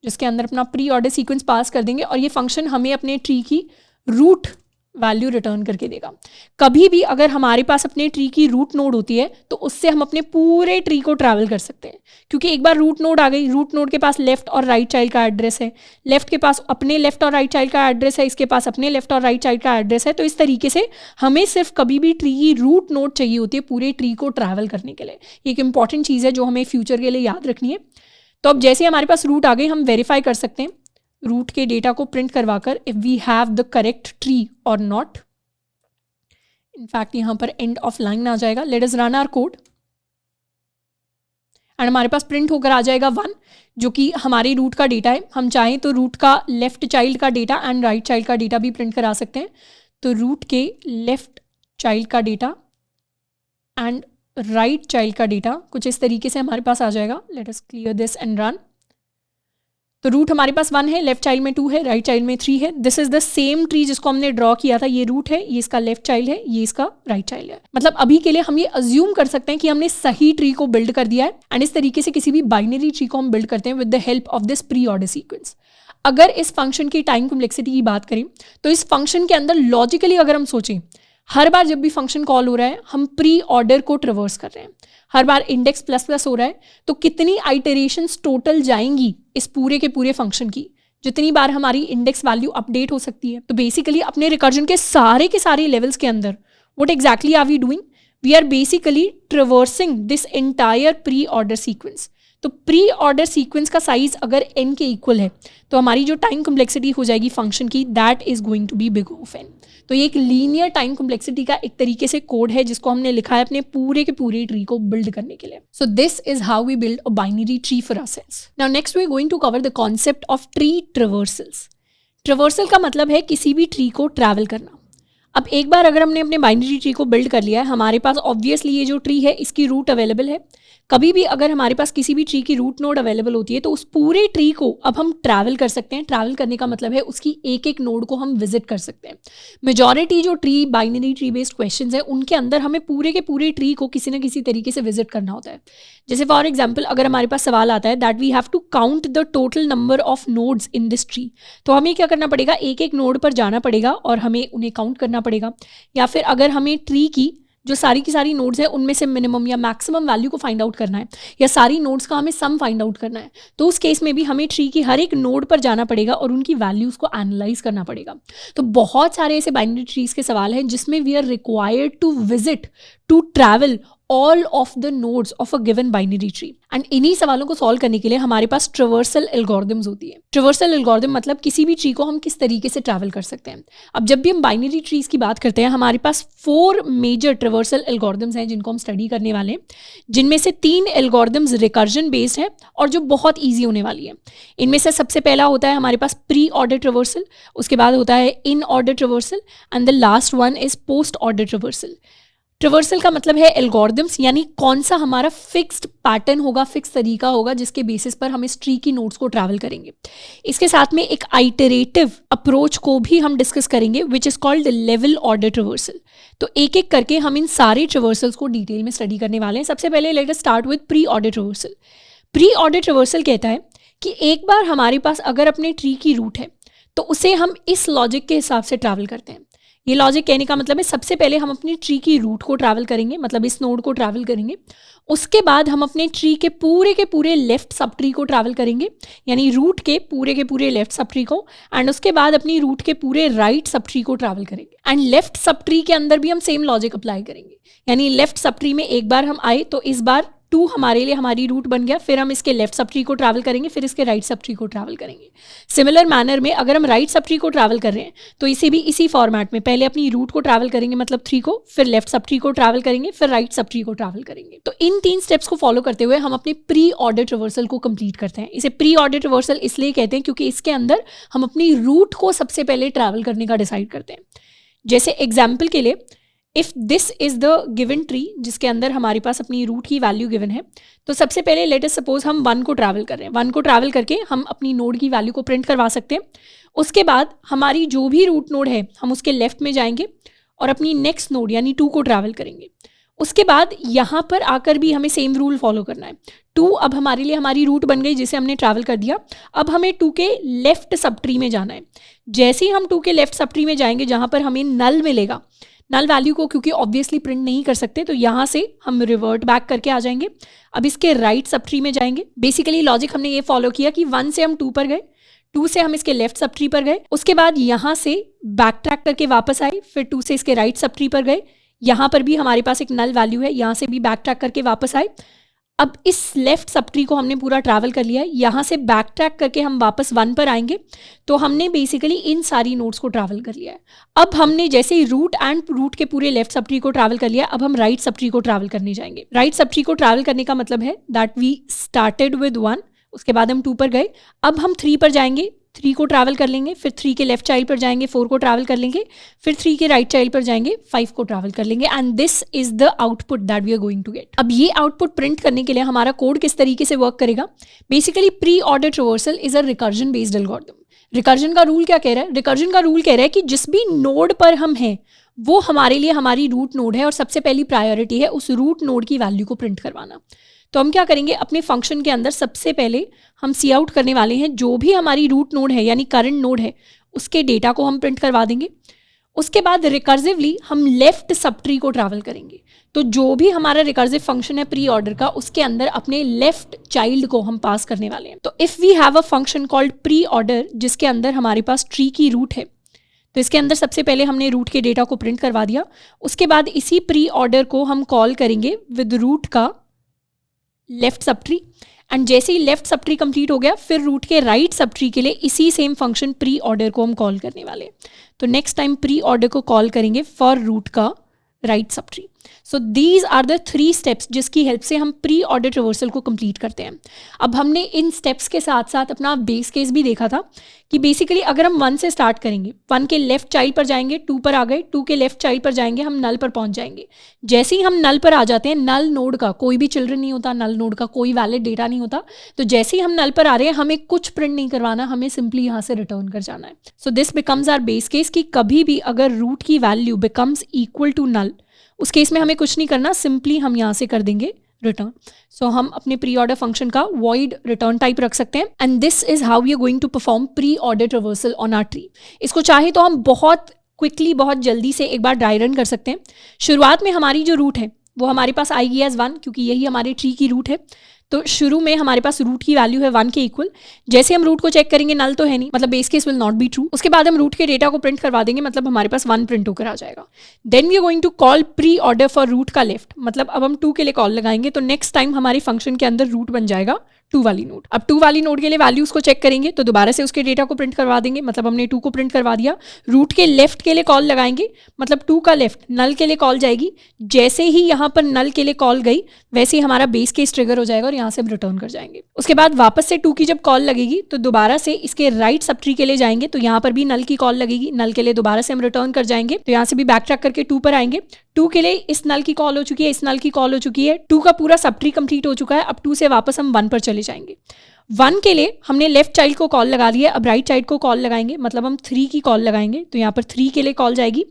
जिसके अंदर अपना प्री ऑर्डर सीक्वेंस पास कर देंगे और ये फंक्शन हमें अपने ट्री की रूट वैल्यू रिटर्न करके देगा। कभी भी अगर हमारे पास अपने ट्री की रूट नोड होती है तो उससे हम अपने पूरे ट्री को ट्रैवल कर सकते हैं, क्योंकि एक बार रूट नोड आ गई, रूट नोड के पास लेफ्ट और राइट चाइल्ड का एड्रेस है, लेफ्ट के पास अपने लेफ्ट और राइट चाइल्ड का एड्रेस है, इसके पास अपने लेफ्ट और राइट चाइल्ड का एड्रेस है। तो इस तरीके से हमें सिर्फ कभी भी ट्री की रूट नोड चाहिए होती है पूरे ट्री को ट्रैवल करने के लिए। ये एक इंपॉर्टेंट चीज़ है जो हमें फ्यूचर के लिए याद रखनी है। तो अब जैसे हमारे पास रूट आ गई, हम वेरीफाई कर सकते हैं रूट के डेटा को प्रिंट करवाकर if we have the correct tree और नॉट। इनफैक्ट यहाँ पर एंड ऑफ लाइन आ जाएगा। Let us run our code and हमारे पास प्रिंट होकर आ जाएगा 1, जो कि हमारे रूट का डेटा है। हम चाहें तो रूट का लेफ्ट चाइल्ड का डेटा एंड राइट चाइल्ड का डेटा भी प्रिंट करा सकते हैं। तो रूट के लेफ्ट चाइल्ड का डेटा एंड राइट चाइल्ड का डेटा कुछ इस तरीके से हमारे पास आ जाएगा। Let us clear this and run. तो रूट हमारे पास 1 है, लेफ्ट चाइल्ड में 2 है, राइट चाइल्ड में 3 है। This is the same tree जिसको हमने ड्रॉ किया था। ये रूट है, ये इसका लेफ्ट चाइल्ड है, ये इसका राइट चाइल्ड है। मतलब अभी के लिए हम ये अज्यूम कर सकते हैं कि हमने सही ट्री को बिल्ड कर दिया है। एंड इस तरीके से किसी भी बाइनरी ट्री को हम बिल्ड करते हैं with the help of this pre order sequence. अगर इस फंक्शन की टाइम कॉम्प्लेक्सिटी की बात करें तो इस फंक्शन के अंदर लॉजिकली अगर हम सोचें, हर बार जब भी फंक्शन कॉल हो रहा है हम प्री ऑर्डर को ट्रिवर्स कर रहे हैं, हर बार इंडेक्स ++ हो रहा है, तो कितनी आइटरेशंस टोटल जाएंगी इस पूरे के पूरे फंक्शन की, जितनी बार हमारी इंडेक्स वैल्यू अपडेट हो सकती है। तो बेसिकली अपने रिकर्जन के सारे लेवल्स के अंदर what exactly are we doing, we are basically traversing this entire pre order sequence. तो प्री ऑर्डर सीक्वेंस का साइज अगर n के इक्वल है तो हमारी जो टाइम कॉम्प्लेक्सिटी हो जाएगी फंक्शन की, that is going to be big of n। तो ये एक लीनियर टाइम कॉम्प्लेक्सिटी का एक तरीके से कोड है जिसको हमने लिखा है अपने पूरे के पूरे ट्री को बिल्ड करने के लिए। So this is how we build a binary tree for ourselves. Now next we are going to cover the concept of tree traversals. Traversal का मतलब है किसी भी ट्री को ट्रैवल करना। अब एक बार अगर हमने अपने बाइनरी ट्री को बिल्ड कर लिया है, हमारे पास ऑब्वियसली ये जो ट्री है इसकी रूट अवेलेबल है। कभी भी अगर हमारे पास किसी भी ट्री की रूट नोड अवेलेबल होती है तो उस पूरे ट्री को अब हम ट्रैवल कर सकते हैं। ट्रैवल करने का मतलब है उसकी एक एक नोड को हम विजिट कर सकते हैं। मेजॉरिटी जो tree binary tree based questions है उनके अंदर हमें पूरे के पूरे ट्री को किसी ना किसी तरीके से विजिट करना होता है। जैसे फॉर एग्जाम्पल अगर हमारे पास सवाल आता है that we have to count the total number of nodes in this tree, तो हमें क्या करना पड़ेगा, एक एक नोड पर जाना पड़ेगा और हमें उन्हें काउंट करना पड़ेगा। या फिर अगर हमें ट्री की जो सारी की सारी नोड्स है उनमें से मिनिमम या मैक्सिमम वैल्यू को फाइंड आउट करना है, या सारी नोड्स का हमें सम फाइंड आउट करना है, तो उस केस में भी हमें ट्री की हर एक नोड पर जाना पड़ेगा और उनकी वैल्यूज को एनालाइज करना पड़ेगा। तो बहुत सारे ऐसे बाइनरी ट्रीज के सवाल हैं जिसमें we are required to visit to travel all of the nodes of a given binary tree. And इन्हीं सवालों को सॉल्व करने के लिए हमारे पास ट्रिवर्सल एल्गोरिथम्स होती है। ट्रिवर्सल एल्गोरिथम मतलब किसी भी ट्री को हम किस तरीके से ट्रैवल कर सकते हैं। अब जब भी हम बाइनरी ट्रीज की बात करते हैं हमारे पास 4 मेजर ट्रिवर्सल एल्गोरिथम्स हैं जिनको हम स्टडी करने वाले हैं, जिनमें से 3 एल्गोरिथम्स रिकर्जन बेस्ड है और जो बहुत ईजी होने वाली है। इनमें से सबसे पहला होता है हमारे पास प्री ऑर्डर ट्रिवर्सल, उसके बाद होता है in order traversal and the last one is post order traversal. Traversal का मतलब है एल्गोरिदम्स, यानी कौन सा हमारा फिक्स्ड पैटर्न होगा, फिक्स तरीका होगा जिसके बेसिस पर हम इस ट्री की नोड्स को ट्रैवल करेंगे। इसके साथ में एक आइटरेटिव अप्रोच को भी हम डिस्कस करेंगे which is called level order traversal. तो एक एक करके हम इन सारे ट्रेवर्सल्स को डिटेल में स्टडी करने वाले हैं। सबसे पहले let us start with pre order traversal. Pre order traversal कहता है कि एक बार हमारे पास अगर अपने ट्री की रूट है तो उसे हम इस लॉजिक के हिसाब से ट्रैवल करते हैं। ये लॉजिक कहने का मतलब है सबसे पहले हम अपनी ट्री की रूट को ट्रैवल करेंगे, मतलब इस नोड को ट्रैवल करेंगे। उसके बाद हम अपने ट्री के पूरे लेफ्ट सब ट्री को ट्रैवल करेंगे, यानी रूट के पूरे लेफ्ट सब ट्री को, एंड उसके बाद अपनी रूट के पूरे राइट सब ट्री को ट्रैवल करेंगे। एंड लेफ्ट सब ट्री के अंदर भी हम सेम लॉजिक अप्लाई करेंगे, यानी लेफ्ट सब ट्री में एक बार हम आए तो इस बार 2 हमारे लिए हमारी रूट बन गया, फिर हम इसके लेफ्ट सब ट्री को ट्रैवल करेंगे, फिर इसके राइट सब ट्री को ट्रैवल करेंगे। सिमिलर मैनर में अगर हम राइट सब ट्री को ट्रैवल कर रहे हैं तो इसे भी इसी फॉर्मेट में पहले अपनी रूट को ट्रैवल करेंगे, मतलब 3 को, फिर लेफ्ट सब ट्री को ट्रैवल करेंगे, फिर राइट सब ट्री को ट्रैवल करेंगे। तो इन 3 स्टेप्स को फॉलो करते हुए हम अपने प्री ऑर्डर ट्रेवर्सल को कंप्लीट करते हैं। इसे प्री ऑर्डर ट्रेवर्सल इसलिए कहते हैं क्योंकि इसके अंदर हम अपनी रूट को सबसे पहले ट्रैवल करने का डिसाइड करते हैं। जैसे एग्जाम्पल के लिए, if this is the given tree जिसके अंदर हमारे पास अपनी रूट की वैल्यू गिवन है, तो सबसे पहले लेट अस सपोज हम 1 को ट्रैवल कर रहे हैं। 1 को ट्रैवल करके हम अपनी नोड की वैल्यू को प्रिंट करवा सकते हैं। उसके बाद हमारी जो भी रूट नोड है हम उसके लेफ्ट में जाएंगे और अपनी नेक्स्ट नोड यानी 2 को ट्रैवल करेंगे। उसके बाद यहाँ पर आकर भी हमें सेम रूल फॉलो करना है। 2 अब हमारे लिए हमारी रूट बन गई जिसे हमने ट्रैवल कर दिया। अब हमें 2 के लेफ्ट सब ट्री में जाना है। जैसे ही हम 2 के लेफ्ट सब ट्री में जाएंगे जहाँ पर हमें नल मिलेगा, नल वैल्यू को क्योंकि ऑब्वियसली प्रिंट नहीं कर सकते तो यहाँ से हम रिवर्ट बैक करके आ जाएंगे। अब इसके राइट सब ट्री में जाएंगे। बेसिकली लॉजिक हमने ये फॉलो किया कि 1 से हम 2 पर गए, 2 से हम इसके लेफ्ट सब ट्री पर गए, उसके बाद यहाँ से बैक ट्रैक करके वापस आए, फिर 2 से इसके राइट सब ट्री पर गए, यहाँ पर भी हमारे पास एक नल वैल्यू है, यहाँ से भी बैक ट्रैक करके वापस आए। अब इस लेफ्ट सब ट्री को हमने पूरा ट्रैवल कर लिया है, यहाँ से बैक ट्रैक करके हम वापस 1 पर आएंगे। तो हमने बेसिकली इन सारी नोड्स को ट्रैवल कर लिया है। अब हमने जैसे ही रूट के पूरे लेफ्ट सब ट्री को ट्रैवल कर लिया, अब हम राइट सब ट्री को ट्रैवल करने जाएंगे। राइट सब ट्री को ट्रैवल करने का मतलब है दैट वी स्टार्टेड विद 1, उसके बाद हम 2 पर गए, अब हम 3 पर जाएंगे, 3 को ट्रैवल कर लेंगे, फिर 3 के लेफ्ट चाइल्ड पर जाएंगे, 4 को ट्रैवल कर लेंगे, फिर 3 के राइट चाइल्ड पर जाएंगे, 5 को ट्रैवल कर लेंगे, and this is the output that we are going to get. अब ये आउटपुट प्रिंट करने के लिए हमारा कोड किस तरीके से वर्क करेगा? Basically pre order traversal is a recursion based algorithm. Recursion का रूल क्या कह रहा है? रिकर्जन का रूल कह रहा है कि जिस भी नोड पर हम हैं वो हमारे लिए हमारी रूट नोड है और सबसे पहली प्रायोरिटी है उस रूट नोड की वैल्यू को प्रिंट करवाना। तो हम क्या करेंगे, अपने फंक्शन के अंदर सबसे पहले हम सी आउट करने वाले हैं जो भी हमारी रूट नोड है यानी करंट नोड है उसके डेटा को हम प्रिंट करवा देंगे। उसके बाद रिकर्सिवली हम लेफ्ट सब ट्री को ट्रैवल करेंगे। तो जो भी हमारा रिकर्सिव फंक्शन है प्री ऑर्डर का उसके अंदर अपने लेफ्ट चाइल्ड को हम पास करने वाले हैं। तो if we have a function called pre order जिसके अंदर हमारे पास ट्री की रूट है, तो इसके अंदर सबसे पहले हमने रूट के डेटा को प्रिंट करवा दिया। उसके बाद इसी प्री ऑर्डर को हम कॉल करेंगे विद रूट का लेफ्ट सब ट्री, एंड जैसे ही लेफ्ट सब ट्री कंप्लीट हो गया फिर रूट के राइट सब ट्री के लिए इसी सेम फंक्शन प्री ऑर्डर को हम कॉल करने वाले हैं। तो नेक्स्ट टाइम प्री ऑर्डर को कॉल करेंगे फॉर रूट का right sub tree. So these are the 3 steps जिसकी हेल्प से हम प्री ऑर्डर ट्रेवर्सल को कंप्लीट करते हैं। अब हमने इन स्टेप्स के साथ साथ अपना बेस केस भी देखा था कि बेसिकली अगर हम 1 से स्टार्ट करेंगे, 1 के लेफ्ट चाइल्ड पर जाएंगे, 2 पर आ गए, 2 के लेफ्ट चाइल्ड पर जाएंगे, हम नल पर पहुंच जाएंगे। जैसे ही हम नल पर आ जाते हैं, नल नोड का कोई भी चिल्ड्रन नहीं होता, नल नोड का कोई वैलिड डेटा नहीं होता, तो जैसे ही हम नल पर आ रहे हैं हमें कुछ प्रिंट नहीं करवाना, हमें सिंपली यहाँ से रिटर्न कर जाना है। So this becomes our base case कि कभी भी अगर रूट की value becomes equal to null, उस केस में हमें कुछ नहीं करना, सिंपली हम यहाँ से कर देंगे रिटर्न। सो हम अपने प्री ऑर्डर फंक्शन का वॉइड रिटर्न टाइप रख सकते हैं, and this is how we are going to perform pre order traversal on our tree. इसको चाहे तो हम बहुत क्विकली, बहुत जल्दी से एक बार ड्राई रन कर सकते हैं। शुरुआत में हमारी जो रूट है वो हमारे पास आएगी एज 1 क्योंकि यही हमारे ट्री की रूट है। तो शुरू में हमारे पास रूट की वैल्यू है 1 के इक्वल। जैसे हम रूट को चेक करेंगे नल तो है नहीं, मतलब base case will not be true. उसके बाद हम रूट के डेटा को प्रिंट करवा देंगे, मतलब हमारे पास 1 प्रिंट होकर आ जाएगा। Then we are going to call pre order for root का लेफ्ट, मतलब अब हम 2 के लिए कॉल लगाएंगे तो नेक्स्ट टाइम हमारे फंक्शन के अंदर रूट बन जाएगा 2 वाली नोड। अब 2 वाली नोड के लिए वैल्यूज को चेक करेंगे तो दोबारा से उसके डेटा को प्रिंट करवा देंगे, मतलब हमने 2 को प्रिंट करवा दिया। रूट के लेफ्ट के लिए कॉल लगाएंगे, मतलब 2 का लेफ्ट नल के लिए कॉल जाएगी। जैसे ही यहाँ पर नल के लिए कॉल गई वैसे ही हमारा बेस केस ट्रिगर हो जाएगा और यहाँ से हम रिटर्न कर जाएंगे। उसके बाद वापस से 2 की जब कॉल लगेगी तो दोबारा से इसके राइट सब ट्री के लिए जाएंगे, तो यहाँ पर भी नल की कॉल लगेगी, नल के लिए दोबारा से हम रिटर्न कर जाएंगे। तो यहाँ से भी बैक ट्रैक करके 2 पर आएंगे, 2 के लिए इस नल की कॉल हो चुकी है, इस नल की कॉल हो चुकी है, 2 का पूरा सब ट्री कंप्लीट हो चुका है। अब 2 से वापस हम 1 पर चले जाएंगे। 1 के लिए हमने लेफ्ट चाइल्ड को कॉल लगा लिया, अब राइट चाइल्ड को कॉल लगाएंगे, मतलब हम 3 की कॉल लगाएंगे। तो यहाँ पर 3 के लिए कॉल जाएगी।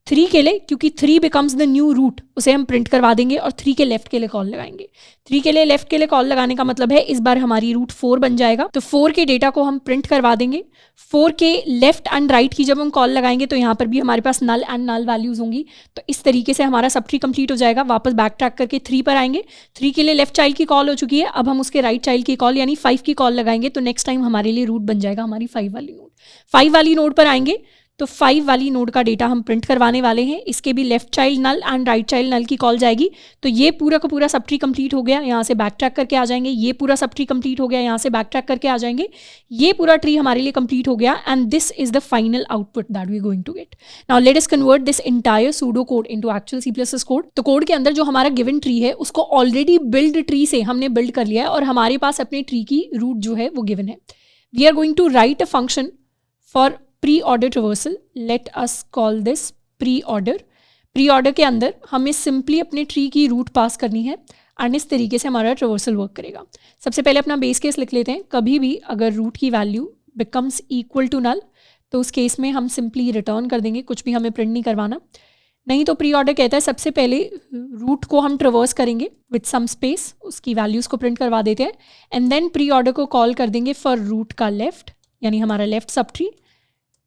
3 के लिए, क्योंकि 3 बिकम्स द न्यू रूट, उसे हम प्रिंट करवा देंगे और 3 के लेफ्ट के लिए कॉल लगाएंगे। 3 के लिए लेफ्ट के लिए कॉल लगाने का मतलब है इस बार हमारी रूट 4 बन जाएगा। तो 4 के डेटा को हम प्रिंट करवा देंगे। 4 के लेफ्ट एंड राइट की जब हम कॉल लगाएंगे तो यहाँ पर भी हमारे पास नल एंड नल वैल्यूज होंगी। तो इस तरीके से हमारा सब ट्री कंप्लीट हो जाएगा। वापस बैक ट्रैक करके 3 पर आएंगे। 3 के लिए लेफ्ट चाइल्ड की कॉल हो चुकी है, अब हम उसके राइट चाइल्ड की कॉल यानी 5 की कॉल लगाएंगे। तो नेक्स्ट टाइम हमारे लिए रूट बन जाएगा हमारी 5 वाली नोड। 5 वाली नोड पर आएंगे तो 5 वाली नोड का डेटा हम प्रिंट करवाने वाले हैं। इसके भी left child null and right child null की कॉल जाएगी। तो ये पूरा का पूरा सब ट्री कंप्लीट हो गया, यहाँ से बैक ट्रैक करके आ जाएंगे। ये पूरा सब ट्री कंप्लीट हो गया, यहाँ से बैक ट्रैक करके आ जाएंगे। ये पूरा ट्री हमारे लिए कंप्लीट हो गया and this is the final output that we are going to get. Now let us convert this entire pseudo code into actual C++ code. तो कोड के अंदर जो हमारा गिवन ट्री है उसको ऑलरेडी बिल्ड ट्री से हमने बिल्ड कर लिया है और हमारे पास अपने ट्री की रूट जो है वो गिवन है। We are going to write a function for pre-order traversal. Let us call this pre-order. Pre-order के अंदर हमें सिंपली अपने ट्री की रूट पास करनी है एंड इस तरीके से हमारा ट्रेवर्सल वर्क करेगा। सबसे पहले अपना बेस केस लिख लेते हैं। कभी भी अगर रूट की value becomes equal to null तो उस केस में हम सिंपली रिटर्न कर देंगे, कुछ भी हमें प्रिंट नहीं करवाना। नहीं तो प्री ऑर्डर कहता है सबसे पहले रूट को हम ट्रेवर्स करेंगे विथ सम स्पेस, उसकी वैल्यूज़ को प्रिंट करवा देते हैं एंड देन प्री ऑर्डर को कॉल कर देंगे फॉर रूट का लेफ्ट यानी हमारा left subtree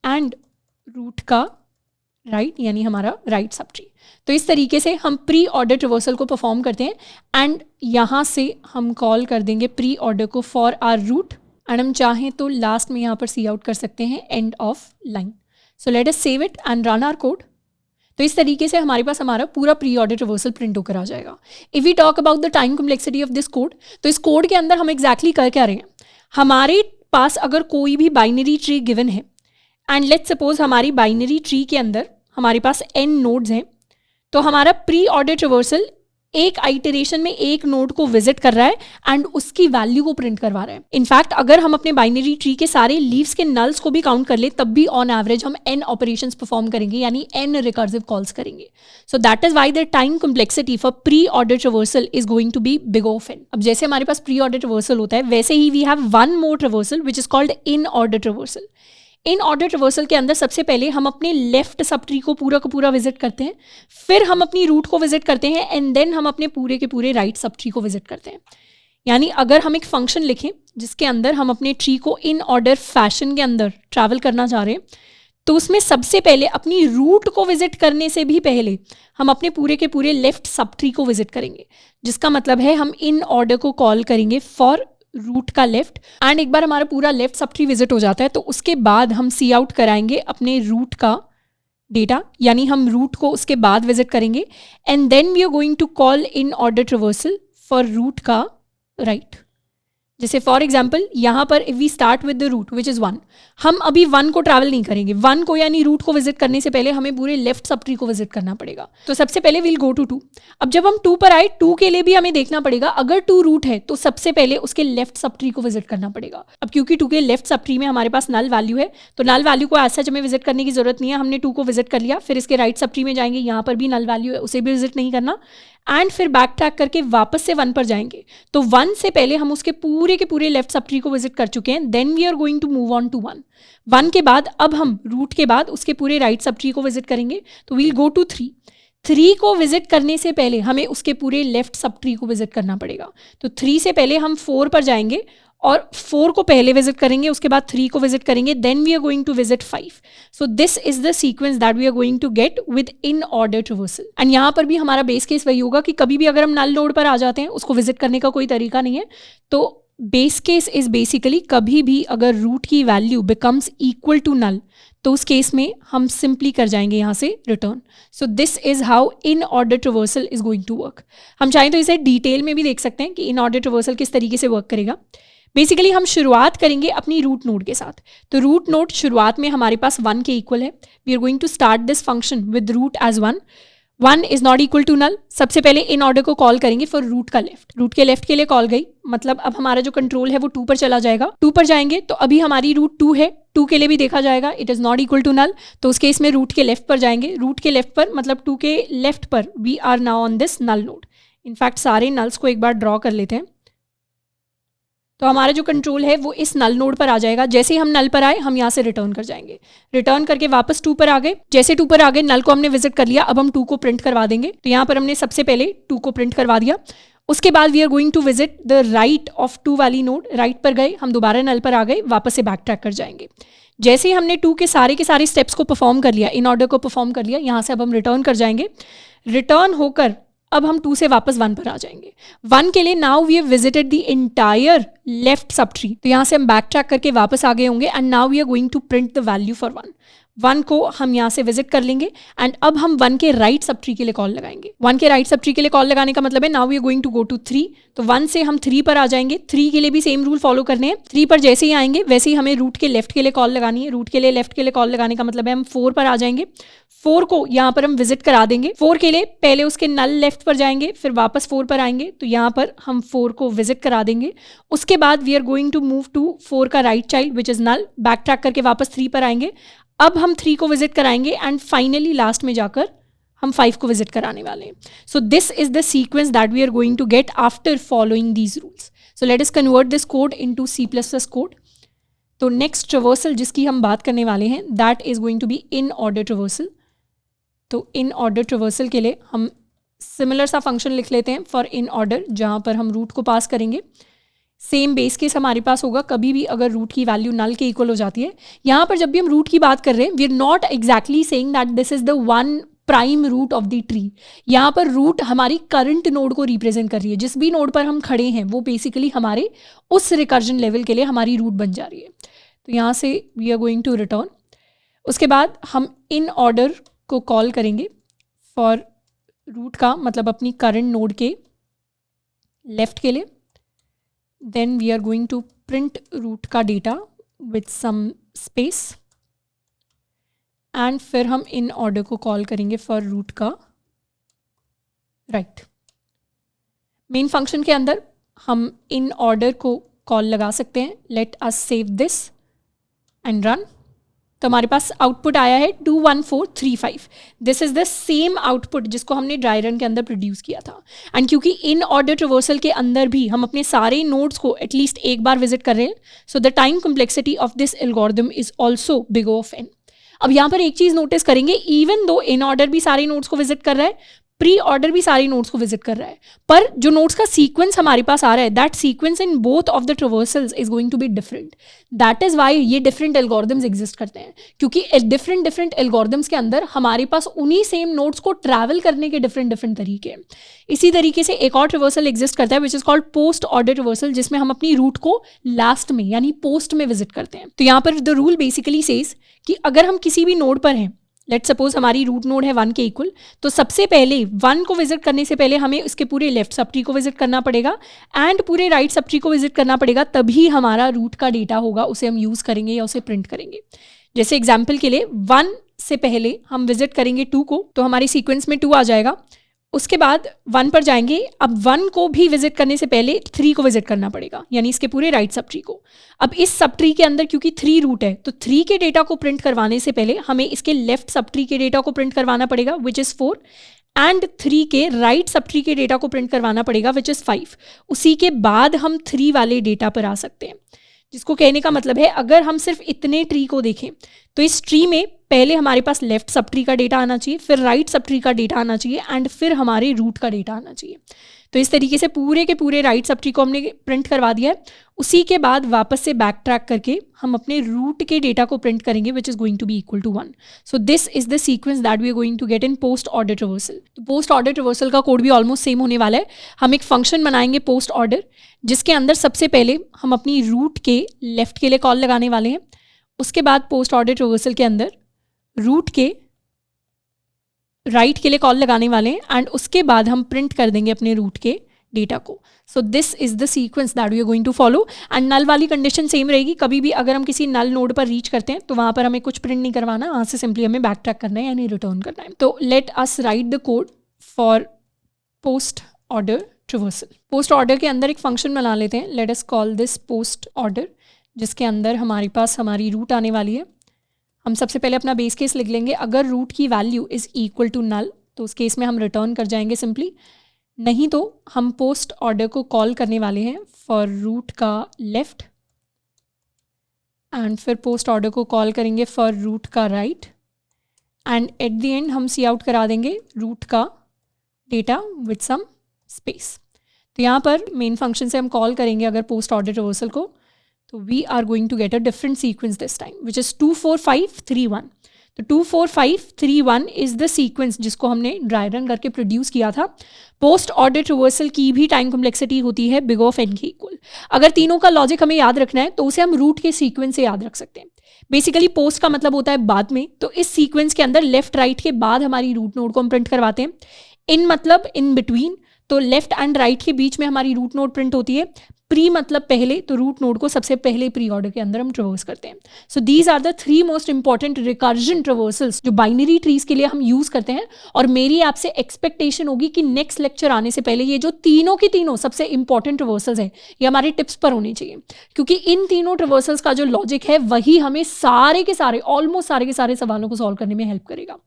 and root का राइट यानी हमारा राइट सब ट्री। तो इस तरीके से हम प्री ऑर्डर ट्रेवर्सल को परफॉर्म करते हैं एंड यहाँ से हम कॉल कर देंगे प्री ऑर्डर को फॉर आर रूट एंड हम चाहें तो लास्ट में यहाँ पर सी आउट कर सकते हैं and of line. So let us save it and run R code. तो इस तरीके से हमारे पास हमारा पूरा प्री ऑर्डर ट्रेवर्सल प्रिंट होकर आ जाएगा। If we talk about the time complexity of this code, तो इस कोड के अंदर हम एग्जैक्टली कर क्या रहे हैं, हमारे पास अगर कोई भी बाइनरी ट्री गिवन है एंड लेट्स सपोज हमारी बाइनरी ट्री के अंदर हमारे पास n नोड्स हैं, तो हमारा प्री ऑर्डर ट्रेवर्सल एक आइटरेशन में एक नोड को विजिट कर रहा है एंड उसकी वैल्यू को प्रिंट करवा रहा है। इनफैक्ट अगर हम अपने बाइनरी ट्री के सारे लीव्स के नल्स को भी काउंट कर ले तब भी ऑन एवरेज हम n ऑपरेशंस परफॉर्म करेंगे यानी n रिकर्सिव कॉल्स करेंगे। So that is why the time complexity for pre order traversal is going to be big of n। अब जैसे हमारे पास प्री ऑर्डर ट्रेवर्सल होता है वैसे ही we have one more traversal which is called in order traversal. In order traversal के अंदर सबसे पहले हम अपने लेफ्ट सब ट्री को पूरा का पूरा विजिट करते हैं, फिर हम अपनी रूट को विजिट करते हैं एंड देन हम अपने पूरे के पूरे राइट सब ट्री को विजिट करते हैं। यानी अगर हम एक फंक्शन लिखें जिसके अंदर हम अपने ट्री को इन ऑर्डर फैशन के अंदर ट्रैवल करना चाह रहे हैं तो उसमें सबसे पहले अपनी रूट को विजिट करने से भी पहले हम अपने पूरे के पूरे लेफ्ट सब ट्री को विजिट करेंगे, जिसका मतलब है हम इन ऑर्डर को कॉल करेंगे फॉर रूट का लेफ्ट एंड एक बार हमारा पूरा लेफ्ट सब ट्री विजिट हो जाता है तो उसके बाद हम सी आउट कराएंगे अपने रूट का डेटा, यानी हम रूट को उसके बाद विजिट करेंगे and then we are going to call in order traversal for root का राइट। जैसे फॉर एग्जाम्पल यहाँ पर if we start with the root which is 1, हम अभी 1 को ट्रैवल नहीं करेंगे। 1 को यानी रूट को विजिट करने से पहले हमें पूरे लेफ्ट सब ट्री को विजिट करना पड़ेगा। तो सबसे पहले विल गो टू 2। अब जब हम 2 पर आए 2 के लिए भी हमें देखना पड़ेगा अगर 2 रूट है तो सबसे पहले उसके लेफ्ट सब ट्री को विजिट करना पड़ेगा। अब क्योंकि 2 के लेफ्ट सब ट्री में हमारे पास नल वैल्यू है तो नल वैल्यू को ऐसा हमें विजिट करने की जरूरत नहीं है, हमने 2 को विजिट कर लिया। फिर इसके राइट सब ट्री में जाएंगे, यहाँ पर भी नल वैल्यू है उसे भी विजिट नहीं करना एंड फिर बैक ट्रैक करके वापस से 1 पर जाएंगे। तो 1 से पहले हम उसके पूरे के पूरे लेफ्ट सब ट्री को विजिट कर चुके हैं, then we are going to move on to 1। 1 के बाद अब हम रूट के बाद उसके पूरे राइट सब ट्री को विजिट करेंगे तो वील गो टू 3। 3 को विजिट करने से पहले हमें उसके पूरे लेफ्ट सब ट्री को विजिट करना पड़ेगा। तो 3 से पहले हम 4 पर जाएंगे और 4 को पहले विजिट करेंगे, उसके बाद 3 को विजिट करेंगे, then we are going to visit 5। So this is the sequence that we are going to get with in order traversal. And यहाँ पर भी हमारा बेस केस वही होगा कि कभी भी अगर हम नल नोड पर आ जाते हैं उसको विजिट करने का कोई तरीका नहीं है। तो बेस केस इज बेसिकली कभी भी अगर रूट की value becomes equal to null तो उस केस में हम सिंपली कर जाएंगे यहाँ से return. So this is how in order traversal is going to work. हम चाहें तो इसे डिटेल में भी देख सकते हैं कि इन ऑर्डर ट्रेवर्सल किस तरीके से वर्क करेगा। बेसिकली हम शुरुआत करेंगे अपनी रूट नोड के साथ। तो रूट नोड शुरुआत में हमारे पास 1 के इक्वल है। We are going to start this function with root as 1। 1 is not equal to null. सबसे पहले इन ऑर्डर को कॉल करेंगे फॉर रूट का लेफ्ट, रूट के लेफ्ट के लिए कॉल गई, मतलब अब हमारा जो कंट्रोल है वो 2 पर चला जाएगा। 2 पर जाएंगे तो अभी हमारी रूट 2 है, 2 के लिए भी देखा जाएगा it is not equal to null, तो उस केस में रूट के लेफ्ट पर जाएंगे। रूट के लेफ्ट पर मतलब 2 के लेफ्ट पर we are now on this null node. In fact सारे नल्स को एक बार ड्रॉ कर लेते हैं, तो हमारा जो कंट्रोल है वो इस नल नोड पर आ जाएगा। जैसे ही हम नल पर आए हम यहाँ से रिटर्न कर जाएंगे, रिटर्न करके वापस 2 पर आ गए। जैसे 2 पर आ गए, नल को हमने विजिट कर लिया, अब हम 2 को प्रिंट करवा देंगे। तो यहाँ पर हमने सबसे पहले 2 को प्रिंट करवा दिया। उसके बाद we are going to visit the right of 2 वाली नोड, राइट पर गए, हम दोबारा नल पर आ गए, वापस से बैक ट्रैक कर जाएंगे। जैसे ही हमने 2 के सारे स्टेप्स को परफॉर्म कर लिया, इन ऑर्डर को परफॉर्म कर लिया, यहाँ से अब हम रिटर्न कर जाएंगे। रिटर्न होकर अब हम 2 से वापस 1 पर आ जाएंगे। 1 के लिए now we have visited the entire left subtree, तो यहाँ से हम बैक ट्रैक करके वापस आ गए होंगे and now we are going to print the value for 1। 1 को हम यहाँ से विजिट कर लेंगे एंड अब हम 1 के राइट सब ट्री के लिए कॉल लगाएंगे। 1 के राइट सब ट्री के लिए कॉल लगाने का मतलब है now we are going to go to 3, तो 1 से हम 3 पर आ जाएंगे। 3 के लिए भी सेम रूल फॉलो करने हैं। 3 पर जैसे ही आएंगे वैसे ही हमें रूट के लेफ्ट के लिए कॉल लगानी है। रूट के लिए लेफ्ट के लिए कॉल लगाने का मतलब है हम 4 पर आ जाएंगे। 4 को यहाँ पर हम विजिट करा देंगे। 4 के लिए पहले उसके नल लेफ्ट पर जाएंगे, फिर वापस 4 पर आएंगे, तो यहाँ पर हम 4 को विजिट करा देंगे। उसके बाद we are going to move to 4 का right child which is null, backtrack करके वापस 3 पर आएंगे। अब हम 3 को विजिट कराएंगे एंड फाइनली लास्ट में जाकर हम 5 को विजिट कराने वाले हैं। So this is the sequence that we are going to get after following these rules. So let us convert this code into C++ code. तो नेक्स्ट ट्रवर्सल जिसकी हम बात करने वाले हैं that is going to be in order traversal. तो इन ऑर्डर ट्रवर्सल के लिए हम सिमिलर सा फंक्शन लिख लेते हैं फॉर इन ऑर्डर, जहाँ पर हम रूट को पास करेंगे। सेम बेस केस हमारे पास होगा कभी भी अगर रूट की वैल्यू नल के इक्वल हो जाती है। यहाँ पर जब भी हम रूट की बात कर रहे हैं we are not exactly saying that this is the one prime root of the tree. यहाँ पर रूट हमारी करंट नोड को रिप्रेजेंट कर रही है। जिस भी नोड पर हम खड़े हैं वो बेसिकली हमारे उस रिकर्जन लेवल के लिए हमारी रूट बन जा रही है। तो यहाँ से we are going to return. उसके बाद हम इन ऑर्डर को कॉल करेंगे फॉर रूट का मतलब अपनी करंट नोड के लेफ्ट के लिए। Then we are going to print root का data with some space and फिर हम इन ऑर्डर को कॉल करेंगे फॉर रूट का राइट। मेन फंक्शन के अंदर हम इन ऑर्डर को कॉल लगा सकते हैं। Let us save this and run. तो हमारे पास आउटपुट आया है 21435। This is the same output जिसको हमने ड्राई रन के अंदर प्रोड्यूस किया था। एंड क्योंकि इन ऑर्डर ट्रिवर्सल के अंदर भी हम अपने सारे नोड्स को एटलीस्ट एक बार विजिट कर रहे हैं, so the time complexity of this algorithm is also big of n। अब यहाँ पर एक चीज नोटिस करेंगे, इवन दो इन ऑर्डर भी सारे नोड्स को विजिट कर रहा है, प्री ऑर्डर भी सारे नोड्स को विजिट कर रहा है, पर जो नोड्स का सीक्वेंस हमारे पास आ रहा है that sequence in both of the traversals is going to be different. That is why ये डिफरेंट एल्गोरिथम्स एग्जिस्ट करते हैं, क्योंकि डिफरेंट एल्गोरिथम्स के अंदर हमारे पास उन्हीं सेम नोड्स को ट्रैवल करने के डिफरेंट तरीके हैं। इसी तरीके से एक और ट्रवर्सल एग्जिस्ट करता है which is called post order traversal, जिसमें हम अपनी रूट को लास्ट में यानी पोस्ट में विजिट करते हैं। तो यहाँ पर द रूल बेसिकली सेज कि अगर हम किसी भी नोड पर हैं, लेट सपोज हमारी रूट नोड है 1 के इक्वल, तो सबसे पहले 1 को विजिट करने से पहले हमें उसके पूरे लेफ्ट सब ट्री को विजिट करना पड़ेगा एंड पूरे राइट सब ट्री को विजिट करना पड़ेगा, तभी हमारा रूट का डेटा होगा उसे हम यूज़ करेंगे या उसे प्रिंट करेंगे। जैसे एग्जाम्पल के लिए 1 से पहले हम विजिट करेंगे 2 को, तो हमारी सीक्वेंस में 2 आ जाएगा। उसके बाद 1 पर जाएंगे, अब 1 को भी विजिट करने से पहले 3 को विजिट करना पड़ेगा, यानी इसके पूरे राइट सब ट्री को। अब इस सब ट्री के अंदर क्योंकि 3 रूट है, तो 3 के डेटा को प्रिंट करवाने से पहले हमें इसके लेफ्ट सब ट्री के डेटा को प्रिंट करवाना पड़ेगा विच इज़ 4 एंड 3 के राइट सब ट्री के डेटा को प्रिंट करवाना पड़ेगा विच इज़ 5। उसी के बाद हम 3 वाले डेटा पर आ सकते हैं, जिसको कहने का मतलब है अगर हम सिर्फ इतने ट्री को देखें तो इस ट्री में पहले हमारे पास लेफ्ट सब ट्री का डेटा आना चाहिए, फिर राइट सब ट्री का डेटा आना चाहिए एंड फिर हमारे रूट का डेटा आना चाहिए। तो इस तरीके से पूरे के पूरे राइट सब ट्री को हमने प्रिंट करवा दिया है। उसी के बाद वापस से बैक ट्रैक करके हम अपने रूट के डेटा को प्रिंट करेंगे which is going to be equal to 1। So this is the sequence that we are going to get in post order traversal. तो पोस्ट ऑर्डर ट्रिवर्सल का कोड भी ऑलमोस्ट सेम होने वाला है। हम एक फंक्शन बनाएंगे पोस्ट ऑर्डर, जिसके अंदर सबसे पहले हम अपनी रूट के लेफ्ट के लिए कॉल लगाने वाले हैं। उसके बाद पोस्ट ऑर्डर ट्रिवर्सल के अंदर रूट के राइट के लिए कॉल लगाने वाले हैं एंड उसके बाद हम प्रिंट कर देंगे अपने रूट के डेटा को. So this is the sequence that we are going to follow. And null वाली कंडीशन सेम रहेगी. कभी भी अगर हम किसी नल नोड पर रीच करते हैं तो वहाँ पर हमें कुछ प्रिंट नहीं करवाना, वहाँ से सिंपली हमें बैक ट्रैक करना है यानी रिटर्न करना है. तो let us write the code for post order traversal. Post order के अंदर एक फंक्शन बना लेते हैं. Let us call this post order, जिसके अंदर हमारे पास हमारी रूट आने वाली है. हम सबसे पहले अपना बेस केस लिख लेंगे. अगर रूट की value is equal to null तो उस केस में हम रिटर्न कर जाएंगे सिंपली. नहीं तो हम पोस्ट ऑर्डर को कॉल करने वाले हैं फॉर रूट का लेफ़्ट, एंड फिर पोस्ट ऑर्डर को कॉल करेंगे फॉर रूट का right, and at the end हम सी आउट करा देंगे रूट का डेटा विथ सम स्पेस. तो यहाँ पर मेन फंक्शन से हम कॉल करेंगे अगर पोस्ट ऑर्डर रिवर्सल को, तो we are going to get a different sequence this time which is 24531. तो 24531 इज़ द सीक्वेंस जिसको हमने ड्राई रन करके प्रोड्यूस किया था. पोस्ट ऑर्डर रिवर्सल की भी टाइम कॉम्प्लेक्सिटी होती है बिग ऑफ एन के इक्वल. अगर तीनों का लॉजिक हमें याद रखना है तो उसे हम रूट के सीक्वेंस से याद रख सकते हैं. बेसिकली पोस्ट का मतलब होता है बाद में, तो इस सीक्वेंस के अंदर लेफ्ट राइट के बाद हमारी रूट नोड को हम प्रिंट करवाते हैं. इन मतलब इन बिटवीन, तो लेफ्ट एंड राइट के बीच में हमारी रूट नोड प्रिंट होती है. प्री मतलब पहले, तो रूट नोड को सबसे पहले प्री ऑर्डर के अंदर हम ट्रवर्स करते हैं. So these are the 3 most important recursion traversals जो बाइनरी ट्रीज के लिए हम यूज करते हैं. और मेरी आपसे एक्सपेक्टेशन होगी कि नेक्स्ट लेक्चर आने से पहले ये जो तीनों की तीनों सबसे इंपॉर्टेंट ट्रवर्सल्स हैं ये हमारे टिप्स पर होने चाहिए, क्योंकि इन तीनों ट्रवर्सल्स का जो लॉजिक है वही हमें सारे के सारे ऑलमोस्ट सारे के सारे सवालों को सॉल्व करने में हेल्प करेगा.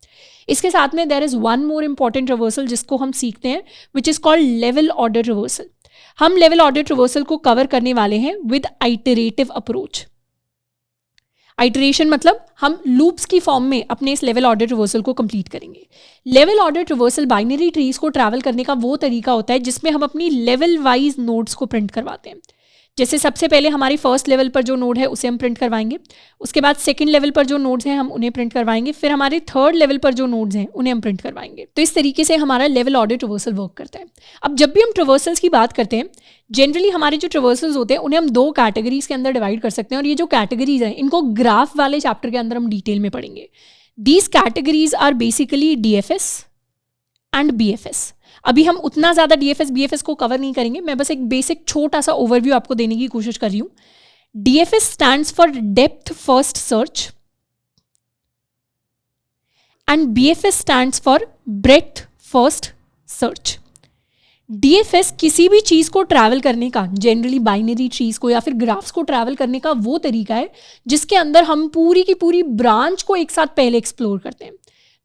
इसके साथ में there is one more important traversal जिसको हम सीखते हैं which is called level order traversal. हम लेवल ऑर्डर ट्रवर्सल को कवर करने वाले हैं विद आइटरेटिव अप्रोच. आइटरेशन मतलब हम लूप्स की फॉर्म में अपने इस लेवल ऑर्डर ट्रवर्सल को कंप्लीट करेंगे. लेवल ऑर्डर ट्रवर्सल बाइनरी ट्रीज को ट्रैवल करने का वो तरीका होता है जिसमें हम अपनी लेवल वाइज नोड्स को प्रिंट करवाते हैं. जैसे सबसे पहले हमारी फर्स्ट लेवल पर जो नोड है उसे हम प्रिंट करवाएंगे, उसके बाद सेकंड लेवल पर जो नोड्स हैं हम उन्हें प्रिंट करवाएंगे, फिर हमारे थर्ड लेवल पर जो नोड्स हैं उन्हें हम प्रिंट करवाएंगे. तो इस तरीके से हमारा लेवल ऑर्डर ट्रवर्सल वर्क करता है. अब जब भी हम ट्रवर्सल्स की बात करते हैं, जनरली हमारे जो ट्रवर्सल्स होते हैं उन्हें हम 2 कैटेगरीज के अंदर डिवाइड कर सकते हैं. और ये जो कैटेगरीज हैं इनको ग्राफ वाले चैप्टर के अंदर हम डिटेल में पढ़ेंगे. These categories are basically DFS and BFS. अभी हम उतना ज़्यादा DFS BFS को कवर नहीं करेंगे, मैं बस एक बेसिक छोटा सा ओवरव्यू आपको देने की कोशिश कर रही हूँ. DFS stands for depth first search and BFS stands for breadth first search. DFS किसी भी चीज़ को ट्रैवल करने का, जनरली बाइनरी ट्रीज को या फिर ग्राफ्स को ट्रैवल करने का वो तरीका है जिसके अंदर हम पूरी की पूरी ब्रांच को एक साथ पहले एक्सप्लोर करते हैं.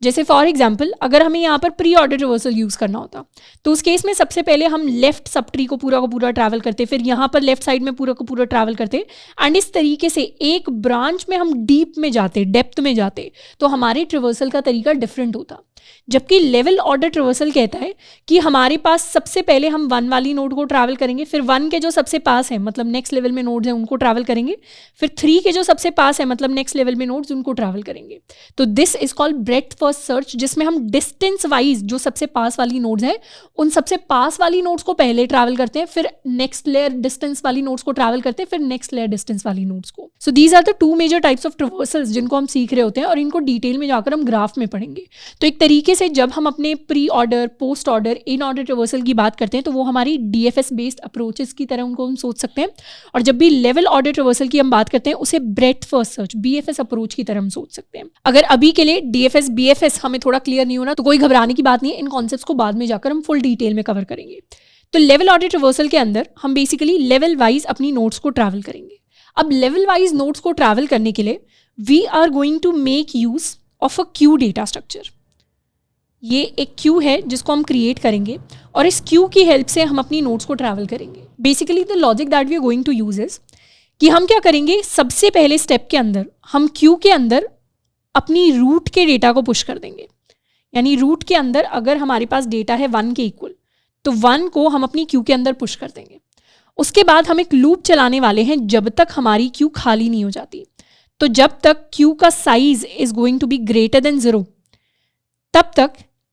जैसे फॉर एग्जाम्पल अगर हमें यहाँ पर प्री ऑर्डर ट्रवर्सल यूज़ करना होता तो उस केस में सबसे पहले हम लेफ्ट सब ट्री को पूरा का पूरा ट्रैवल करते, फिर यहाँ पर लेफ्ट साइड में पूरा का पूरा ट्रैवल करते, एंड इस तरीके से एक ब्रांच में हम डीप में जाते, डेप्थ में जाते, तो हमारे ट्रवर्सल का तरीका डिफरेंट होता. जबकि लेवल ऑर्डर ट्रवर्सल कहता है कि हमारे पास सबसे पहले हम 1 वाली नोड को ट्रैवल करेंगे, फिर 1 के जो सबसे पास है मतलब नेक्स्ट लेवल में नोड्स हैं उनको ट्रैवल करेंगे, फिर 3 के जो सबसे पास है मतलब नेक्स्ट लेवल में नोड्स उनको ट्रैवल करेंगे. तो this is called breadth first search, जिसमें हम डिस्टेंस वाइज जो सबसे पास वाली नोड्स हैं उन सबसे पास वाली नोड्स को पहले ट्रैवल करते हैं, फिर नेक्स्ट लेयर डिस्टेंस वाली नोड्स को ट्रैवल करते हैं, फिर नेक्स्ट लेयर डिस्टेंस वाली नोड्स को. So these are the 2 major types of traversals जिनको हम सीख रहे होते हैं और इनको डिटेल में जाकर हम ग्राफ में पढ़ेंगे. तो एक तरीके से जब हम अपने pre order, post order, in order traversal की बात करते हैं तो वो हमारी DFS बेस्ड अप्रोचेस की तरह उनको हम सोच सकते हैं. और जब भी लेवल ऑर्डर ट्रवर्सल की हम बात करते हैं उसे breadth first search BFS approach की तरह हम सोच सकते हैं. अगर अभी के लिए DFS BFS हमें थोड़ा क्लियर नहीं होना तो कोई घबराने की बात नहीं है, इन कॉन्सेप्ट्स को बाद में जाकर हम फुल डिटेल में कवर करेंगे. तो लेवल ऑर्डर ट्रवर्सल के अंदर हम बेसिकली लेवल वाइज अपनी नोट्स को ट्रैवल करेंगे. अब लेवल वाइज नोट्स को ट्रैवल करने के लिए we are going to make use of a queue data structure. ये एक क्यू है जिसको हम क्रिएट करेंगे और इस क्यू की हेल्प से हम अपनी नोट्स को ट्रैवल करेंगे. Basically the logic that we are going to use is कि हम क्या करेंगे, सबसे पहले स्टेप के अंदर हम क्यू के अंदर अपनी रूट के डेटा को पुश कर देंगे. यानी रूट के अंदर अगर हमारे पास डेटा है 1 के इक्वल तो 1 को हम अपनी क्यू के अंदर पुश कर देंगे. उसके बाद हम एक लूप चलाने वाले हैं जब तक हमारी क्यू खाली नहीं हो जाती. तो जब तक क्यू का size is going to be greater than 0 तब तक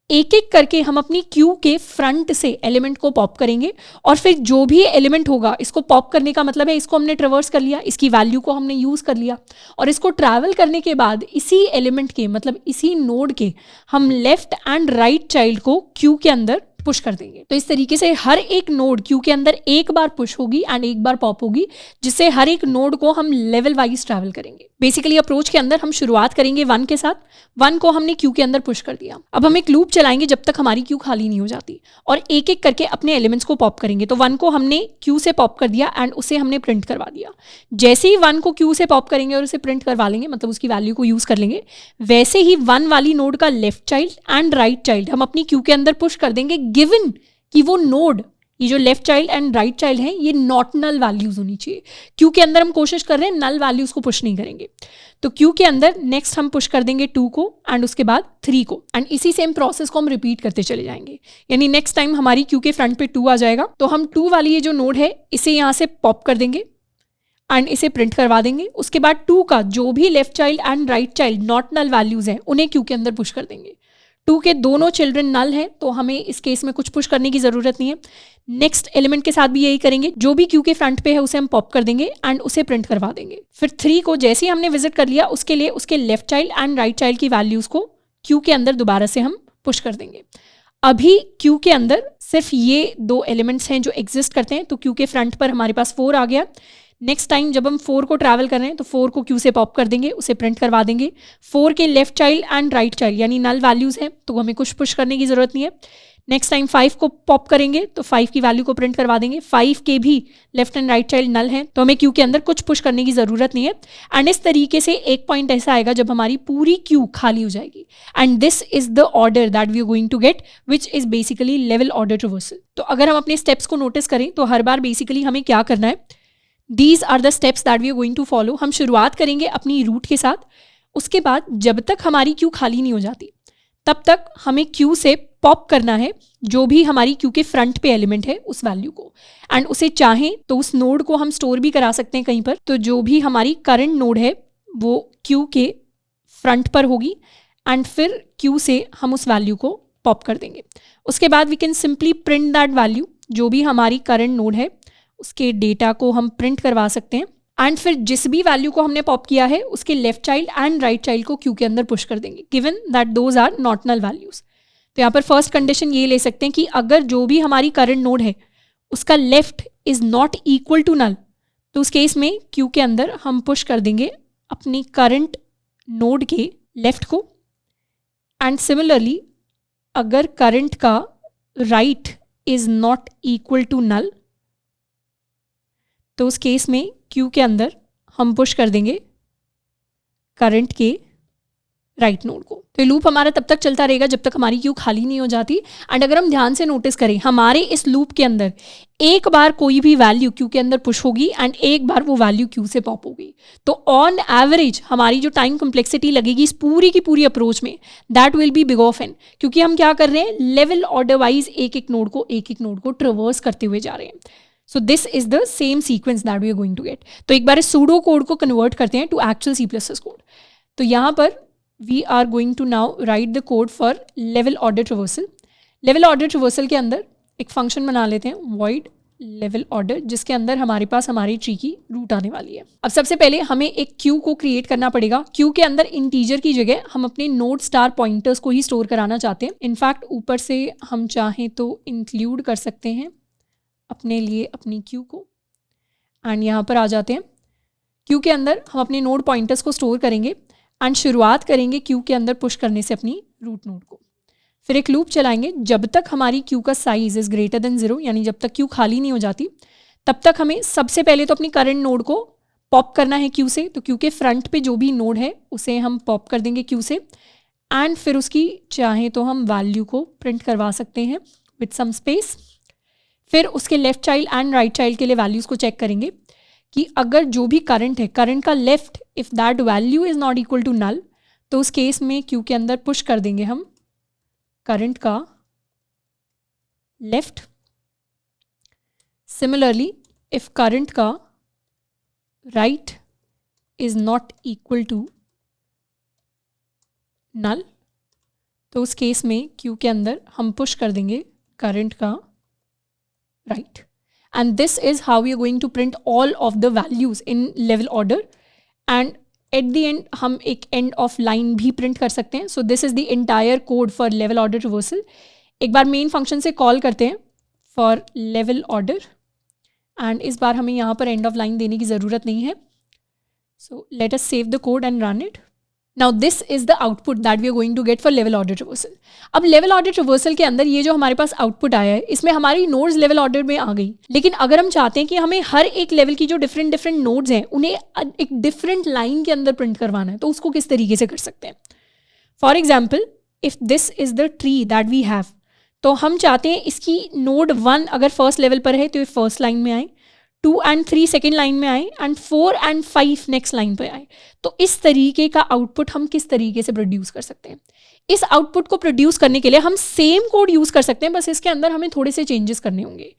एक एक करके हम अपनी क्यू के फ्रंट से एलिमेंट को पॉप करेंगे और फिर जो भी एलिमेंट होगा, इसको पॉप करने का मतलब है इसको हमने ट्रैवर्स कर लिया, इसकी वैल्यू को हमने यूज़ कर लिया और इसको ट्रैवल करने के बाद इसी एलिमेंट के मतलब इसी नोड के हम लेफ्ट एंड राइट चाइल्ड को क्यू के अंदर पुश कर देंगे। तो इस तरीके से हर एक नोड क्यू के अंदर एक बार पुश होगी एंड एक बार पॉप होगी, जिससे हर एक नोड को हम लेवल वाइज ट्रैवल करेंगे। बेसिकली अप्रोच के अंदर हम शुरुआत करेंगे 1 के साथ, 1 को हमने क्यू के अंदर पुश कर दिया। अब हम एक लूप चलाएंगे जब तक हमारी क्यू खाली नहीं हो जाती, और एक एक करके अपने एलिमेंट्स को पॉप करेंगे। तो 1 को हमने क्यू से पॉप कर दिया एंड उसे हमने प्रिंट करवा दिया। जैसे ही 1 को क्यू से पॉप करेंगे और उसे प्रिंट करवा लेंगे, मतलब उसकी वैल्यू को यूज कर लेंगे, वैसे ही 1 वाली नोड का left child and right child हम अपनी क्यू के अंदर पुश कर देंगे, गिवन कि वो नोड, ये जो left child and right child हैं, ये नॉट नल वैल्यूज होनी चाहिए। क्यू के अंदर हम कोशिश कर रहे हैं नल वैल्यूज को पुश नहीं करेंगे। तो क्यू के अंदर नेक्स्ट हम पुश कर देंगे 2 को एंड उसके बाद 3 को, एंड इसी सेम प्रोसेस को हम रिपीट करते चले जाएंगे। यानी नेक्स्ट टाइम हमारी क्यू के फ्रंट पे 2 आ जाएगा, तो हम 2 वाली ये जो नोड है इसे यहाँ से पॉप कर देंगे एंड इसे प्रिंट करवा देंगे। उसके बाद 2 का जो भी left child and right child not null values हैं, उन्हें क्यू के अंदर पुश कर देंगे। 2 के दोनों चिल्ड्रन नल हैं, तो हमें इस केस में कुछ पुश करने की जरूरत नहीं है। नेक्स्ट एलिमेंट के साथ भी यही करेंगे, जो भी क्यू के फ्रंट पे है उसे हम पॉप कर देंगे एंड उसे प्रिंट करवा देंगे। फिर 3 को जैसे ही हमने विजिट कर लिया, उसके लिए उसके left child and right child की वैल्यूज को क्यू के अंदर दोबारा से हम पुश कर देंगे। अभी क्यू के अंदर सिर्फ ये 2 एलिमेंट्स हैं जो एग्जिस्ट करते हैं, तो क्यू के फ्रंट पर हमारे पास 4 आ गया। नेक्स्ट टाइम जब हम 4 को ट्रैवल कर रहे हैं, तो 4 को क्यू से पॉप कर देंगे, उसे प्रिंट करवा देंगे। 4 के left child and right child यानी नल वैल्यूज हैं, तो हमें कुछ पुश करने की जरूरत नहीं है। नेक्स्ट टाइम 5 को पॉप करेंगे, तो 5 की वैल्यू को प्रिंट करवा देंगे। 5 के भी लेफ्ट एंड राइट चाइल्ड नल हैं, तो हमें क्यू के अंदर कुछ पुश करने की जरूरत नहीं है। एंड इस तरीके से एक पॉइंट ऐसा आएगा जब हमारी पूरी क्यू खाली हो जाएगी, and this is the order that we are going to get, which is basically level order traversal. तो अगर हम अपने स्टेप्स को नोटिस करें, तो हर बार बेसिकली हमें क्या करना है, these are the steps that we are going to follow. हम शुरुआत करेंगे अपनी रूट के साथ, उसके बाद जब तक हमारी क्यू खाली नहीं हो जाती, तब तक हमें क्यू से पॉप करना है जो भी हमारी क्यू के फ्रंट पे एलिमेंट है उस वैल्यू को, एंड उसे चाहें तो उस नोड को हम स्टोर भी करा सकते हैं कहीं पर। तो जो भी हमारी करंट नोड है वो क्यू के फ्रंट पर होगी, एंड फिर क्यू से हम उस वैल्यू को पॉप कर देंगे। उसके बाद we can simply print that value, जो भी हमारी करंट नोड है उसके डेटा को हम प्रिंट करवा सकते हैं, एंड फिर जिस भी वैल्यू को हमने पॉप किया है उसके left child and right child को क्यू के अंदर पुश कर देंगे, given that those are not null values. तो यहाँ पर फर्स्ट कंडीशन ये ले सकते हैं कि अगर जो भी हमारी करंट नोड है उसका left is not equal to null, तो उस केस में क्यू के अंदर हम पुश कर देंगे अपनी करंट नोड के लेफ्ट को। एंड सिमिलरली अगर करंट का right is not equal to null, तो उस केस में क्यू के अंदर हम पुश कर देंगे करंट के राइट नोड को। तो लूप हमारा तब तक चलता रहेगा जब तक हमारी क्यू खाली नहीं हो जाती। एंड अगर हम ध्यान से नोटिस करें, हमारे इस लूप के अंदर एक बार कोई भी वैल्यू क्यू के अंदर पुश होगी एंड एक बार वो वैल्यू क्यू से पॉप होगी। तो ऑन एवरेज हमारी जो टाइम कॉम्प्लेक्सिटी लगेगी इस पूरी की पूरी अप्रोच में, that will be big of n, क्योंकि हम क्या कर रहे हैं, लेवल ऑर्डर वाइज एक एक नोड को ट्रेवर्स करते हुए जा रहे हैं। So this is the same sequence that we are going to get. तो एक बार इस सूडो कोड को कन्वर्ट करते हैं टू एक्चुअल C++ कोड। तो यहाँ पर we are going to now write the code for level order traversal. Level order traversal के अंदर एक फंक्शन बना लेते हैं, वॉइड लेवल ऑर्डर, जिसके अंदर हमारे पास हमारी ट्री की रूट आने वाली है। अब सबसे पहले हमें एक क्यू को क्रिएट करना पड़ेगा। क्यू के अंदर इंटीजर की जगह हम अपने नोड स्टार पॉइंटर्स को ही स्टोर कराना चाहते हैं। इनफैक्ट ऊपर से हम चाहें तो इंक्लूड कर सकते हैं अपने लिए अपनी क्यू को, एंड यहाँ पर आ जाते हैं। क्यू के अंदर हम अपने नोड पॉइंटर्स को स्टोर करेंगे एंड शुरुआत करेंगे क्यू के अंदर पुश करने से अपनी रूट नोड को। फिर एक लूप चलाएंगे जब तक हमारी क्यू का साइज इज ग्रेटर देन 0, यानी जब तक क्यू खाली नहीं हो जाती तब तक हमें सबसे पहले तो अपनी करंट नोड को पॉप करना है क्यू से। तो क्यू के फ्रंट पे जो भी नोड है उसे हम पॉप कर देंगे क्यू से, एंड फिर उसकी चाहे तो हम वैल्यू को प्रिंट करवा सकते हैं विथ सम स्पेस। फिर उसके left child and right child के लिए वैल्यूज़ को चेक करेंगे कि अगर जो भी करंट है, करंट का left if that value is not equal to null, तो उस केस में क्यू के अंदर पुश कर देंगे हम करंट का लेफ्ट। सिमिलरली इफ़ करंट का right is not equal to null, तो उस केस में क्यू के अंदर हम पुश कर देंगे करंट का right, and this is how we are going to print all of the values in level order, and at the end हम एक end of line भी print कर सकते हैं। So this is the entire code for level order traversal। एक बार मेन फंक्शन से कॉल करते हैं फॉर लेवल ऑर्डर, एंड इस बार हमें यहाँ पर एंड ऑफ लाइन देने की ज़रूरत नहीं है. So let us save the code and run it. Now this is the output that we are going to get for level order reversal. अब लेवल ऑर्डर रिवर्सल के अंदर ये जो हमारे पास आउटपुट आया है, इसमें हमारी नोड्स लेवल ऑर्डर में आ गई. लेकिन अगर हम चाहते हैं कि हमें हर एक लेवल की जो डिफरेंट नोड्स हैं उन्हें एक डिफरेंट लाइन के अंदर प्रिंट करवाना है, तो उसको किस तरीके से कर सकते हैं. For example, if this is the tree that we have, तो हम चाहते हैं इसकी नोड 1 अगर फर्स्ट लेवल पर है तो ये फर्स्ट लाइन में आए, 2 and 3 सेकेंड लाइन में आए, एंड 4 and 5 नेक्स्ट लाइन पर आए. तो इस तरीके का आउटपुट हम किस तरीके से प्रोड्यूस कर सकते हैं. इस आउटपुट को प्रोड्यूस करने के लिए हम सेम कोड यूज़ कर सकते हैं, बस इसके अंदर हमें थोड़े से चेंजेस करने होंगे.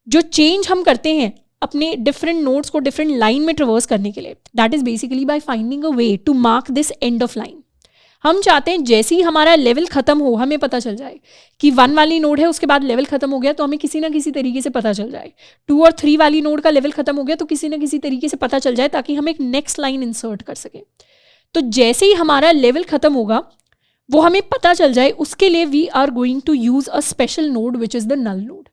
जो चेंज हम करते हैं अपने डिफरेंट नोड्स को डिफरेंट लाइन में ट्रवर्स करने के लिए, that is basically by finding a way to mark this end of line. हम चाहते हैं जैसे ही हमारा लेवल खत्म हो, हमें पता चल जाए कि 1 वाली नोड है, उसके बाद लेवल खत्म हो गया, तो हमें किसी ना किसी तरीके से पता चल जाए. 2 और 3 वाली नोड का लेवल खत्म हो गया, तो किसी ना किसी तरीके से पता चल जाए, ताकि हम एक नेक्स्ट लाइन इंसर्ट कर सकें. तो जैसे ही हमारा लेवल खत्म होगा, वो हमें पता चल जाए, उसके लिए we are going to use a special node which is the null node.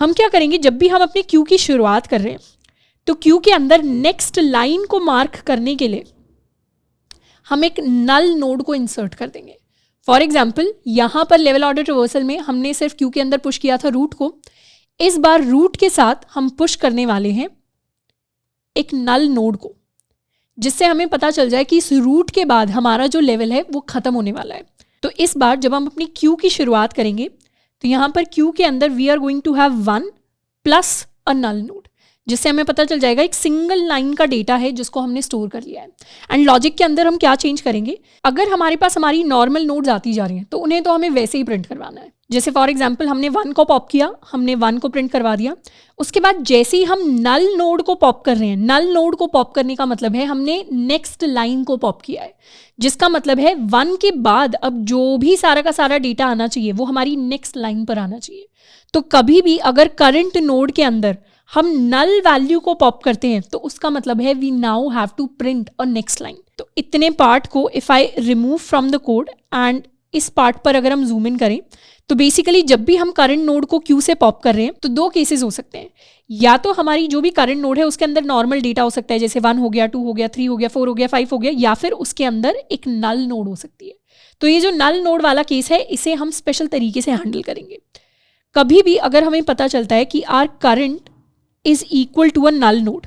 हम क्या करेंगे, जब भी हम अपने क्यू की शुरुआत कर रहे हैं, तो क्यू के अंदर नेक्स्ट लाइन को मार्क करने के लिए हम एक नल नोड को इंसर्ट कर देंगे. फॉर एग्जाम्पल, यहाँ पर लेवल ऑर्डर रिवर्सल में हमने सिर्फ क्यू के अंदर पुश किया था रूट को. इस बार रूट के साथ हम पुश करने वाले हैं एक नल नोड को, जिससे हमें पता चल जाए कि इस रूट के बाद हमारा जो लेवल है वो खत्म होने वाला है. तो इस बार जब हम अपनी क्यू की शुरुआत करेंगे, तो यहाँ पर क्यू के अंदर we are going to have 1 plus a null node, जिससे हमें पता चल जाएगा एक सिंगल लाइन का डेटा है जिसको हमने स्टोर कर लिया है. एंड लॉजिक के अंदर हम क्या चेंज करेंगे, अगर हमारे पास हमारी नॉर्मल नोड्स आती जा रही हैं, तो उन्हें तो हमें वैसे ही प्रिंट करवाना है. जैसे फॉर एग्जांपल, हमने 1 को पॉप किया, हमने 1 को प्रिंट करवा दिया. उसके बाद जैसे ही हम नल नोड को पॉप कर रहे हैं, नल नोड को पॉप करने का मतलब है हमने नेक्स्ट लाइन को पॉप किया है, जिसका मतलब है 1 के बाद अब जो भी सारा का सारा डेटा आना चाहिए वो हमारी नेक्स्ट लाइन पर आना चाहिए. तो कभी भी अगर करंट नोड के अंदर हम नल वैल्यू को पॉप करते हैं, तो उसका मतलब है we now have to print a next line. तो इतने पार्ट को if I remove from the code and इस पार्ट पर अगर हम जूम इन करें, तो बेसिकली जब भी हम करंट नोड को क्यू से पॉप कर रहे हैं, तो 2 केसेस हो सकते हैं. या तो हमारी जो भी करंट नोड है उसके अंदर नॉर्मल डेटा हो सकता है, जैसे 1 हो गया, 2 हो गया, 3 हो गया, 4 हो गया, 5 हो गया, या फिर उसके अंदर एक नल नोड हो सकती है. तो ये जो नल नोड वाला केस है, इसे हम स्पेशल तरीके से हैंडल करेंगे. कभी भी अगर हमें पता चलता है कि our current is equal to a null node,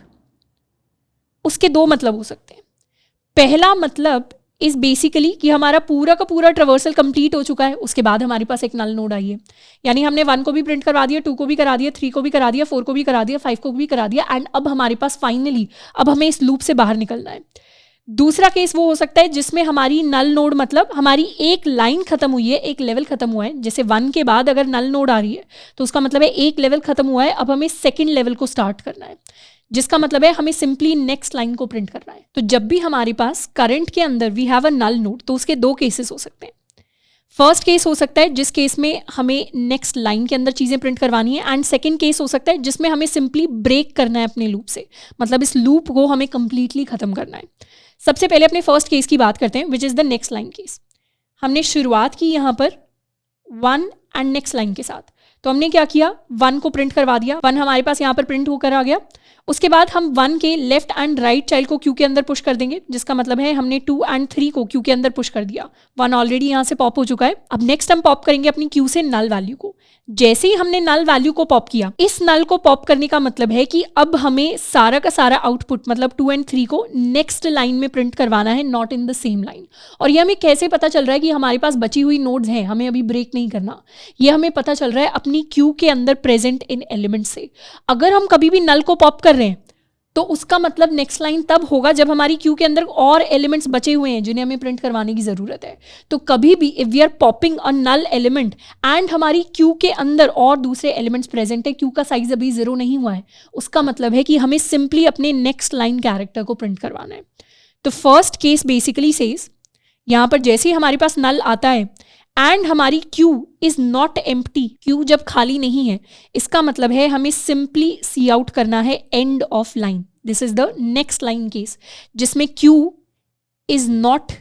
उसके 2 मतलब हो सकते हैं. पहला मतलब इज बेसिकली कि हमारा पूरा का पूरा ट्रवर्सल कंप्लीट हो चुका है, उसके बाद हमारे पास एक नल नोड आई है, यानी हमने 1 को भी प्रिंट करवा दिया, 2 को भी करा दिया, 3 को भी करा दिया, 4 को भी करा दिया, 5 को भी करा दिया, एंड अब हमारे पास फाइनली अब हमें इस लूप से बाहर निकलना है. दूसरा केस वो हो सकता है जिसमें हमारी नल नोड मतलब हमारी एक लाइन खत्म हुई है, एक लेवल खत्म हुआ है. जैसे 1 के बाद अगर नल नोड आ रही है, तो उसका मतलब है एक लेवल खत्म हुआ है, अब हमें सेकंड लेवल को स्टार्ट करना है, जिसका मतलब है हमें सिंपली नेक्स्ट लाइन को प्रिंट करना है. तो जब भी हमारे पास करंट के अंदर we have a null node, तो उसके 2 केसेस हो सकते हैं. फर्स्ट केस हो सकता है जिस केस में हमें नेक्स्ट लाइन के अंदर चीज़ें प्रिंट करवानी है, एंड सेकंड केस हो सकता है जिसमें हमें सिंपली ब्रेक करना है अपने लूप से, मतलब इस लूप को हमें कंप्लीटली खत्म करना है. सबसे पहले अपने फर्स्ट केस की बात करते हैं, which is the next line case. हमने शुरुआत की यहाँ पर 1 एंड नेक्स्ट लाइन के साथ, तो हमने क्या किया, 1 को प्रिंट करवा दिया, 1 हमारे पास यहाँ पर प्रिंट होकर आ गया. उसके बाद हम 1 के लेफ्ट एंड राइट चाइल्ड को क्यू के अंदर पुश कर देंगे, जिसका मतलब है हमने 2 एंड 3 को क्यू के अंदर पुश कर दिया. 1 ऑलरेडी यहाँ से पॉप हो चुका है. अब नेक्स्ट हम पॉप करेंगे अपनी क्यू से नल वैल्यू को. जैसे ही हमने नल वैल्यू को पॉप किया, इस नल को पॉप करने का मतलब है कि अब हमें सारा का सारा आउटपुट मतलब 2 एंड 3 को नेक्स्ट लाइन में प्रिंट करवाना है, not in the same line. और ये हमें कैसे पता चल रहा है कि हमारे पास बची हुई नोड्स हैं, हमें अभी ब्रेक नहीं करना. ये हमें पता चल रहा है अपनी क्यू के अंदर प्रेजेंट इन एलिमेंट से. अगर हम कभी भी नल को पॉप कर रहे हैं, तो उसका मतलब नेक्स्ट लाइन तब होगा जब हमारी क्यू के अंदर और एलिमेंट्स बचे हुए हैं जिन्हें हमें प्रिंट करवाने की ज़रूरत है. तो कभी भी if we are popping a null element and हमारी क्यू के अंदर और दूसरे एलिमेंट्स प्रेजेंट है, क्यू का साइज अभी 0 नहीं हुआ है, उसका मतलब है कि हमें सिंपली अपने नेक्स्ट लाइन कैरेक्टर को प्रिंट करवाना है. तो फर्स्ट केस बेसिकली सेज, यहाँ पर जैसे ही हमारे पास नल आता है एंड हमारी Q is not empty, Q जब खाली नहीं है, इसका मतलब है हमें सिंपली सी आउट करना है and of line. This is the next line case जिसमें queue is not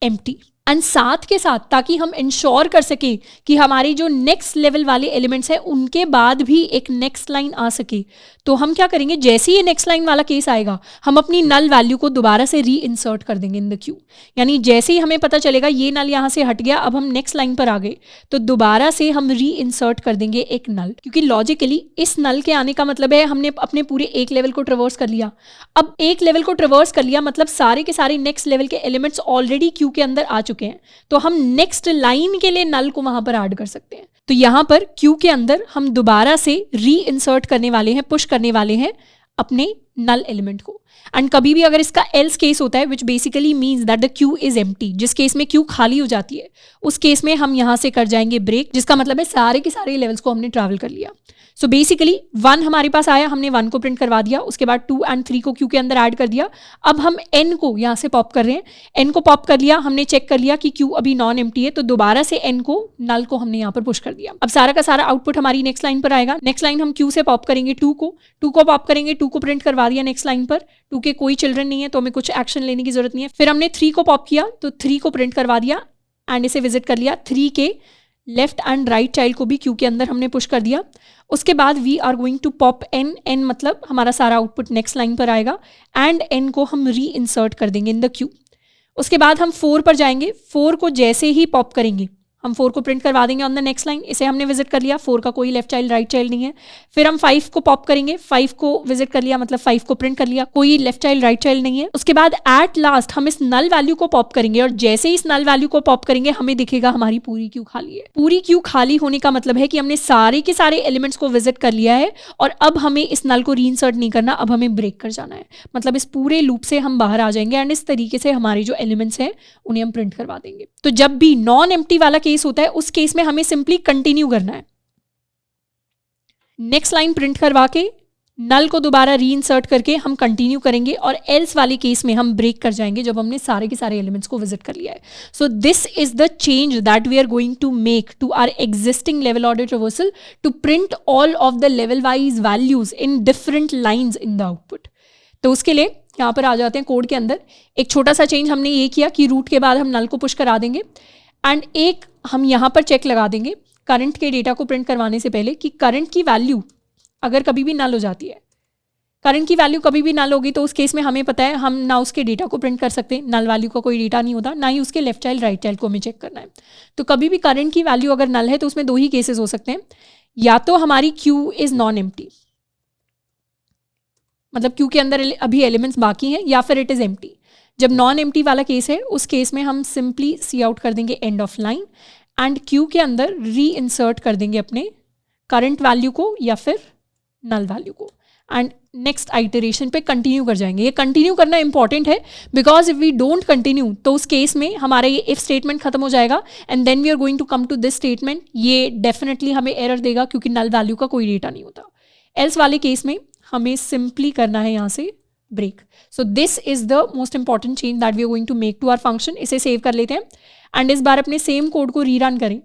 empty. And साथ के साथ ताकि हम इंश्योर कर सके कि हमारी जो नेक्स्ट लेवल वाले एलिमेंट्स हैं उनके बाद भी एक नेक्स्ट लाइन आ सके, तो हम क्या करेंगे, जैसे ही ये नेक्स्ट लाइन वाला केस आएगा हम अपनी नल वैल्यू को दोबारा से री इंसर्ट कर देंगे इन द क्यू। यानी जैसे ही हमें पता चलेगा ये नल यहाँ से हट गया, अब हम नेक्स्ट लाइन पर आ गए, तो दोबारा से हम री इंसर्ट कर देंगे एक नल, क्योंकि लॉजिकली इस नल के आने का मतलब है हमने अपने पूरे एक लेवल को ट्रेवर्स कर लिया। अब एक लेवल को ट्रेवर्स कर लिया मतलब सारे के सारे नेक्स्ट लेवल के एलिमेंट्स ऑलरेडी क्यू के अंदर आ चुके हैं, तो हम नेक्स्ट लाइन के लिए नल को वहां पर ऐड कर सकते हैं। तो यहां पर क्यू के अंदर हम दोबारा से री इंसर्ट करने वाले हैं, पुश करने वाले हैं अपने नल एलिमेंट को। एंड कभी भी अगर इसका एल्स केस होता है which basically means that the Q is empty, जिस केस में क्यू खाली हो जाती है, उस केस में हम यहां से कर जाएंगे ब्रेक, जिसका मतलब है सारे के सारे लेवल्स को हमने ट्रैवल कर लिया। सो बेसिकली 1 हमारे पास आया, हमने 1 को प्रिंट करवा दिया, उसके बाद 2 एंड 3 को क्यू के अंदर ऐड कर दिया। अब हम n को यहाँ से पॉप कर रहे हैं, n को पॉप कर लिया, हमने चेक कर लिया कि क्यू अभी नॉन एम्प्टी है, तो दोबारा से n को नल को हमने यहाँ पर पुश कर दिया। अब सारा का सारा आउटपुट हमारी नेक्स्ट लाइन पर आएगा। नेक्स्ट लाइन हम क्यू से पॉप करेंगे 2 को पॉप करेंगे, 2 को प्रिंट करवा दिया नेक्स्ट लाइन पर। 2 के कोई चिल्ड्रन नहीं है तो हमें कुछ एक्शन लेने की जरूरत नहीं है। फिर हमने 3 को पॉप किया तो 3 को प्रिंट करवा दिया एंड इसे विजिट कर लिया। 3 के लेफ्ट एंड राइट चाइल्ड को भी क्यू के अंदर हमने पुश कर दिया। उसके बाद we are going to pop n मतलब हमारा सारा आउटपुट नेक्स्ट लाइन पर आएगा एंड n को हम री इंसर्ट कर देंगे इन द क्यू। उसके बाद हम 4 पर जाएंगे, 4 को जैसे ही पॉप करेंगे हम 4 को प्रिंट करवा देंगे ऑन द नेक्स्ट लाइन। इसे हमने विजिट कर लिया, 4 का कोई लेफ्ट चाइल्ड राइट चाइल्ड नहीं है। फिर हम 5 को पॉप करेंगे, 5 को विजिट कर लिया मतलब 5 को प्रिंट कर लिया, कोई लेफ्ट चाइल्ड राइट चाइल्ड नहीं है। उसके बाद एट लास्ट हम इस नल वैल्यू को पॉप करेंगे और जैसे ही इस नल वैल्यू को पॉप करेंगे हमें दिखेगा हमारी पूरी क्यू खाली है। पूरी क्यू खाली होने का मतलब है कि हमने सारे के सारे एलिमेंट्स को विजिट कर लिया है और अब हमें इस नल को रीइंसर्ट नहीं करना, अब हमें ब्रेक कर जाना है। मतलब इस पूरे लूप से हम बाहर आ जाएंगे एंड इस तरीके से हमारे जो एलिमेंट्स हैं उन्हें हम प्रिंट करवा देंगे। तो जब भी नॉन एम्प्टी वाला केस होता है उस केस में हमें सिंपली कंटिन्यू करना है, नेक्स्ट लाइन प्रिंट करवा के नल को दोबारा रीइंसर्ट करके हम कंटिन्यू करेंगे और एल्स वाले केस में हम ब्रेक कर जाएंगे जब हमने सारे के सारे एलिमेंट्स को विजिट कर लिया है। So this is the change that we are going to make to our existing level order traversal to print all of the level wise values in different lines in the output. तो उसके लिए यहाँ पर आ जाते हैं कोड के अंदर। एक छोटा सा चेंज हमने ये किया कि रूट के बाद हम नल को पुश करा देंगे एंड एक हम यहाँ पर चेक लगा देंगे करंट के डेटा को प्रिंट करवाने से पहले कि करंट की वैल्यू अगर कभी भी नल हो जाती है, करंट की वैल्यू कभी भी नल होगी तो उस केस में हमें पता है हम ना उसके डेटा को प्रिंट कर सकते, नल वैल्यू का कोई डेटा नहीं होता, ना ही उसके लेफ्ट चाइल्ड राइट चाइल्ड को हमें चेक करना है। तो कभी भी करंट की वैल्यू अगर नल है तो उसमें 2 ही केसेस हो सकते हैं, या तो हमारी क्यू इज नॉन एम्प्टी मतलब क्यू के अंदर अभी एलिमेंट्स बाकी हैं, या फिर इट इज एम्प्टी। जब नॉन एम्प्टी वाला केस है उस केस में हम सिंपली सी आउट कर देंगे and of line and Q के अंदर री इंसर्ट कर देंगे अपने करंट वैल्यू को या फिर नल वैल्यू को एंड नेक्स्ट आइटरेशन पे कंटिन्यू कर जाएंगे। ये कंटिन्यू करना इंपॉर्टेंट है because if we don't continue तो उस केस में हमारा ये इफ स्टेटमेंट खत्म हो जाएगा and then we are going to come to this statement. ये डेफिनेटली हमें एरर देगा क्योंकि नल वैल्यू का कोई डेटा नहीं होता। एल्स वाले केस में हमें सिंपली करना है यहाँ से break. So this is the most important change that we are going to make to our function. इसे सेव कर लेते हैं एंड इस बार अपने सेम कोड को रीरन करें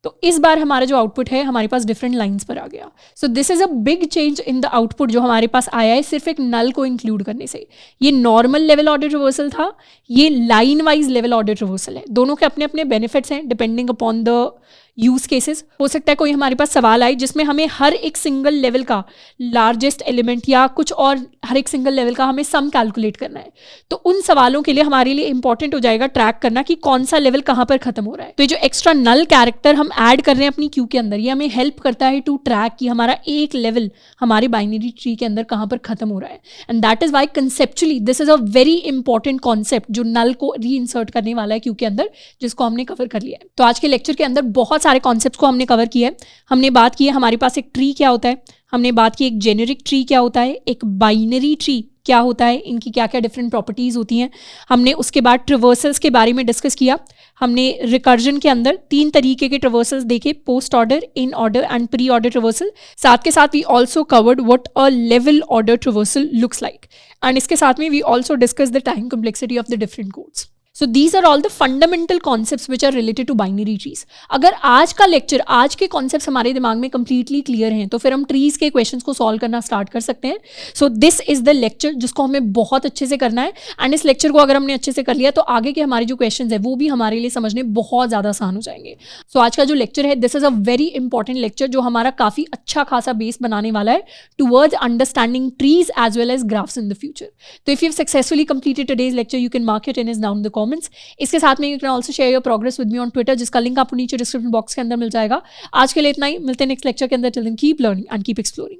तो इस बार हमारा जो आउटपुट है हमारे पास डिफरेंट लाइंस पर आ गया। सो this is a big change in the output जो हमारे पास आया है सिर्फ एक नल को इंक्लूड करने से। ये नॉर्मल लेवल ऑर्डर रिवर्सल था, ये line wise level order reversal है। दोनों के अपने अपने बेनिफिट्स हैं depending upon the use cases. हो सकता है कोई हमारे पास सवाल आए जिसमें हमें हर एक सिंगल लेवल का लार्जेस्ट एलिमेंट या कुछ और हर एक सिंगल लेवल का हमें सम कैलकुलेट करना है, तो उन सवालों के लिए हमारे लिए इंपॉर्टेंट हो जाएगा ट्रैक करना कि कौन सा लेवल कहाँ पर खत्म हो रहा है। तो ये जो एक्स्ट्रा नल कैरेक्टर हम ऐड कर रहे हैं अपनी क्यू के अंदर, ये हमें हेल्प करता है टू ट्रैक कि हमारा एक लेवल हमारे बाइनरी ट्री के अंदर कहाँ पर खत्म हो रहा है। And that is why conceptually this is a very important concept जो नल को री इंसर्ट करने वाला है क्यू के अंदर, जिसको हमने कवर कर लिया है। तो आज के लेक्चर के अंदर बहुत सारे कॉन्सेप्ट्स को हमने कवर किया है। हमने बात की है हमारे पास एक ट्री क्या होता है, हमने बात की एक जेनेरिक ट्री क्या होता है, एक बाइनरी ट्री क्या होता है, इनकी क्या क्या डिफरेंट प्रॉपर्टीज होती हैं। हमने उसके बाद ट्रिवर्सल्स के बारे में डिस्कस किया। हमने रिकर्जन के अंदर 3 तरीके के ट्रिवर्सल्स देखे, post order, in order and pre order traversal. साथ के साथ we also covered what a level order traversal looks like and इसके साथ में we also discuss the time complexity of the different codes. So these are all the fundamental concepts which are related to binary trees. अगर आज का लेक्चर, आज के कॉन्सेप्ट्स हमारे दिमाग में कंप्लीटली क्लियर हैं तो फिर हम ट्रीज के क्वेश्चंस को सॉल्व करना स्टार्ट कर सकते हैं। So this is the lecture जिसको हमें बहुत अच्छे से करना है, एंड इस लेक्चर को अगर हमने अच्छे से कर लिया तो आगे के हमारे जो क्वेश्चंस है वो भी हमारे लिए समझने बहुत ज़्यादा आसान हो जाएंगे। सो आज का जो लेक्चर है, this is a very important lecture जो हमारा काफ़ी अच्छा खासा बेस बनाने वाला है towards understanding trees as well as graphs in the future. तो if you have successfully completed today's lecture, you can mark it in is down the comments. इसके साथ में you can also share your progress with me on Twitter, जिसका लिंक आपको नीचे डिस्क्रिप्शन बॉक्स के अंदर मिल जाएगा। आज के लिए इतना ही, मिलते हैं नेक्स्ट लेक्चर के अंदर। Till then keep learning and keep exploring.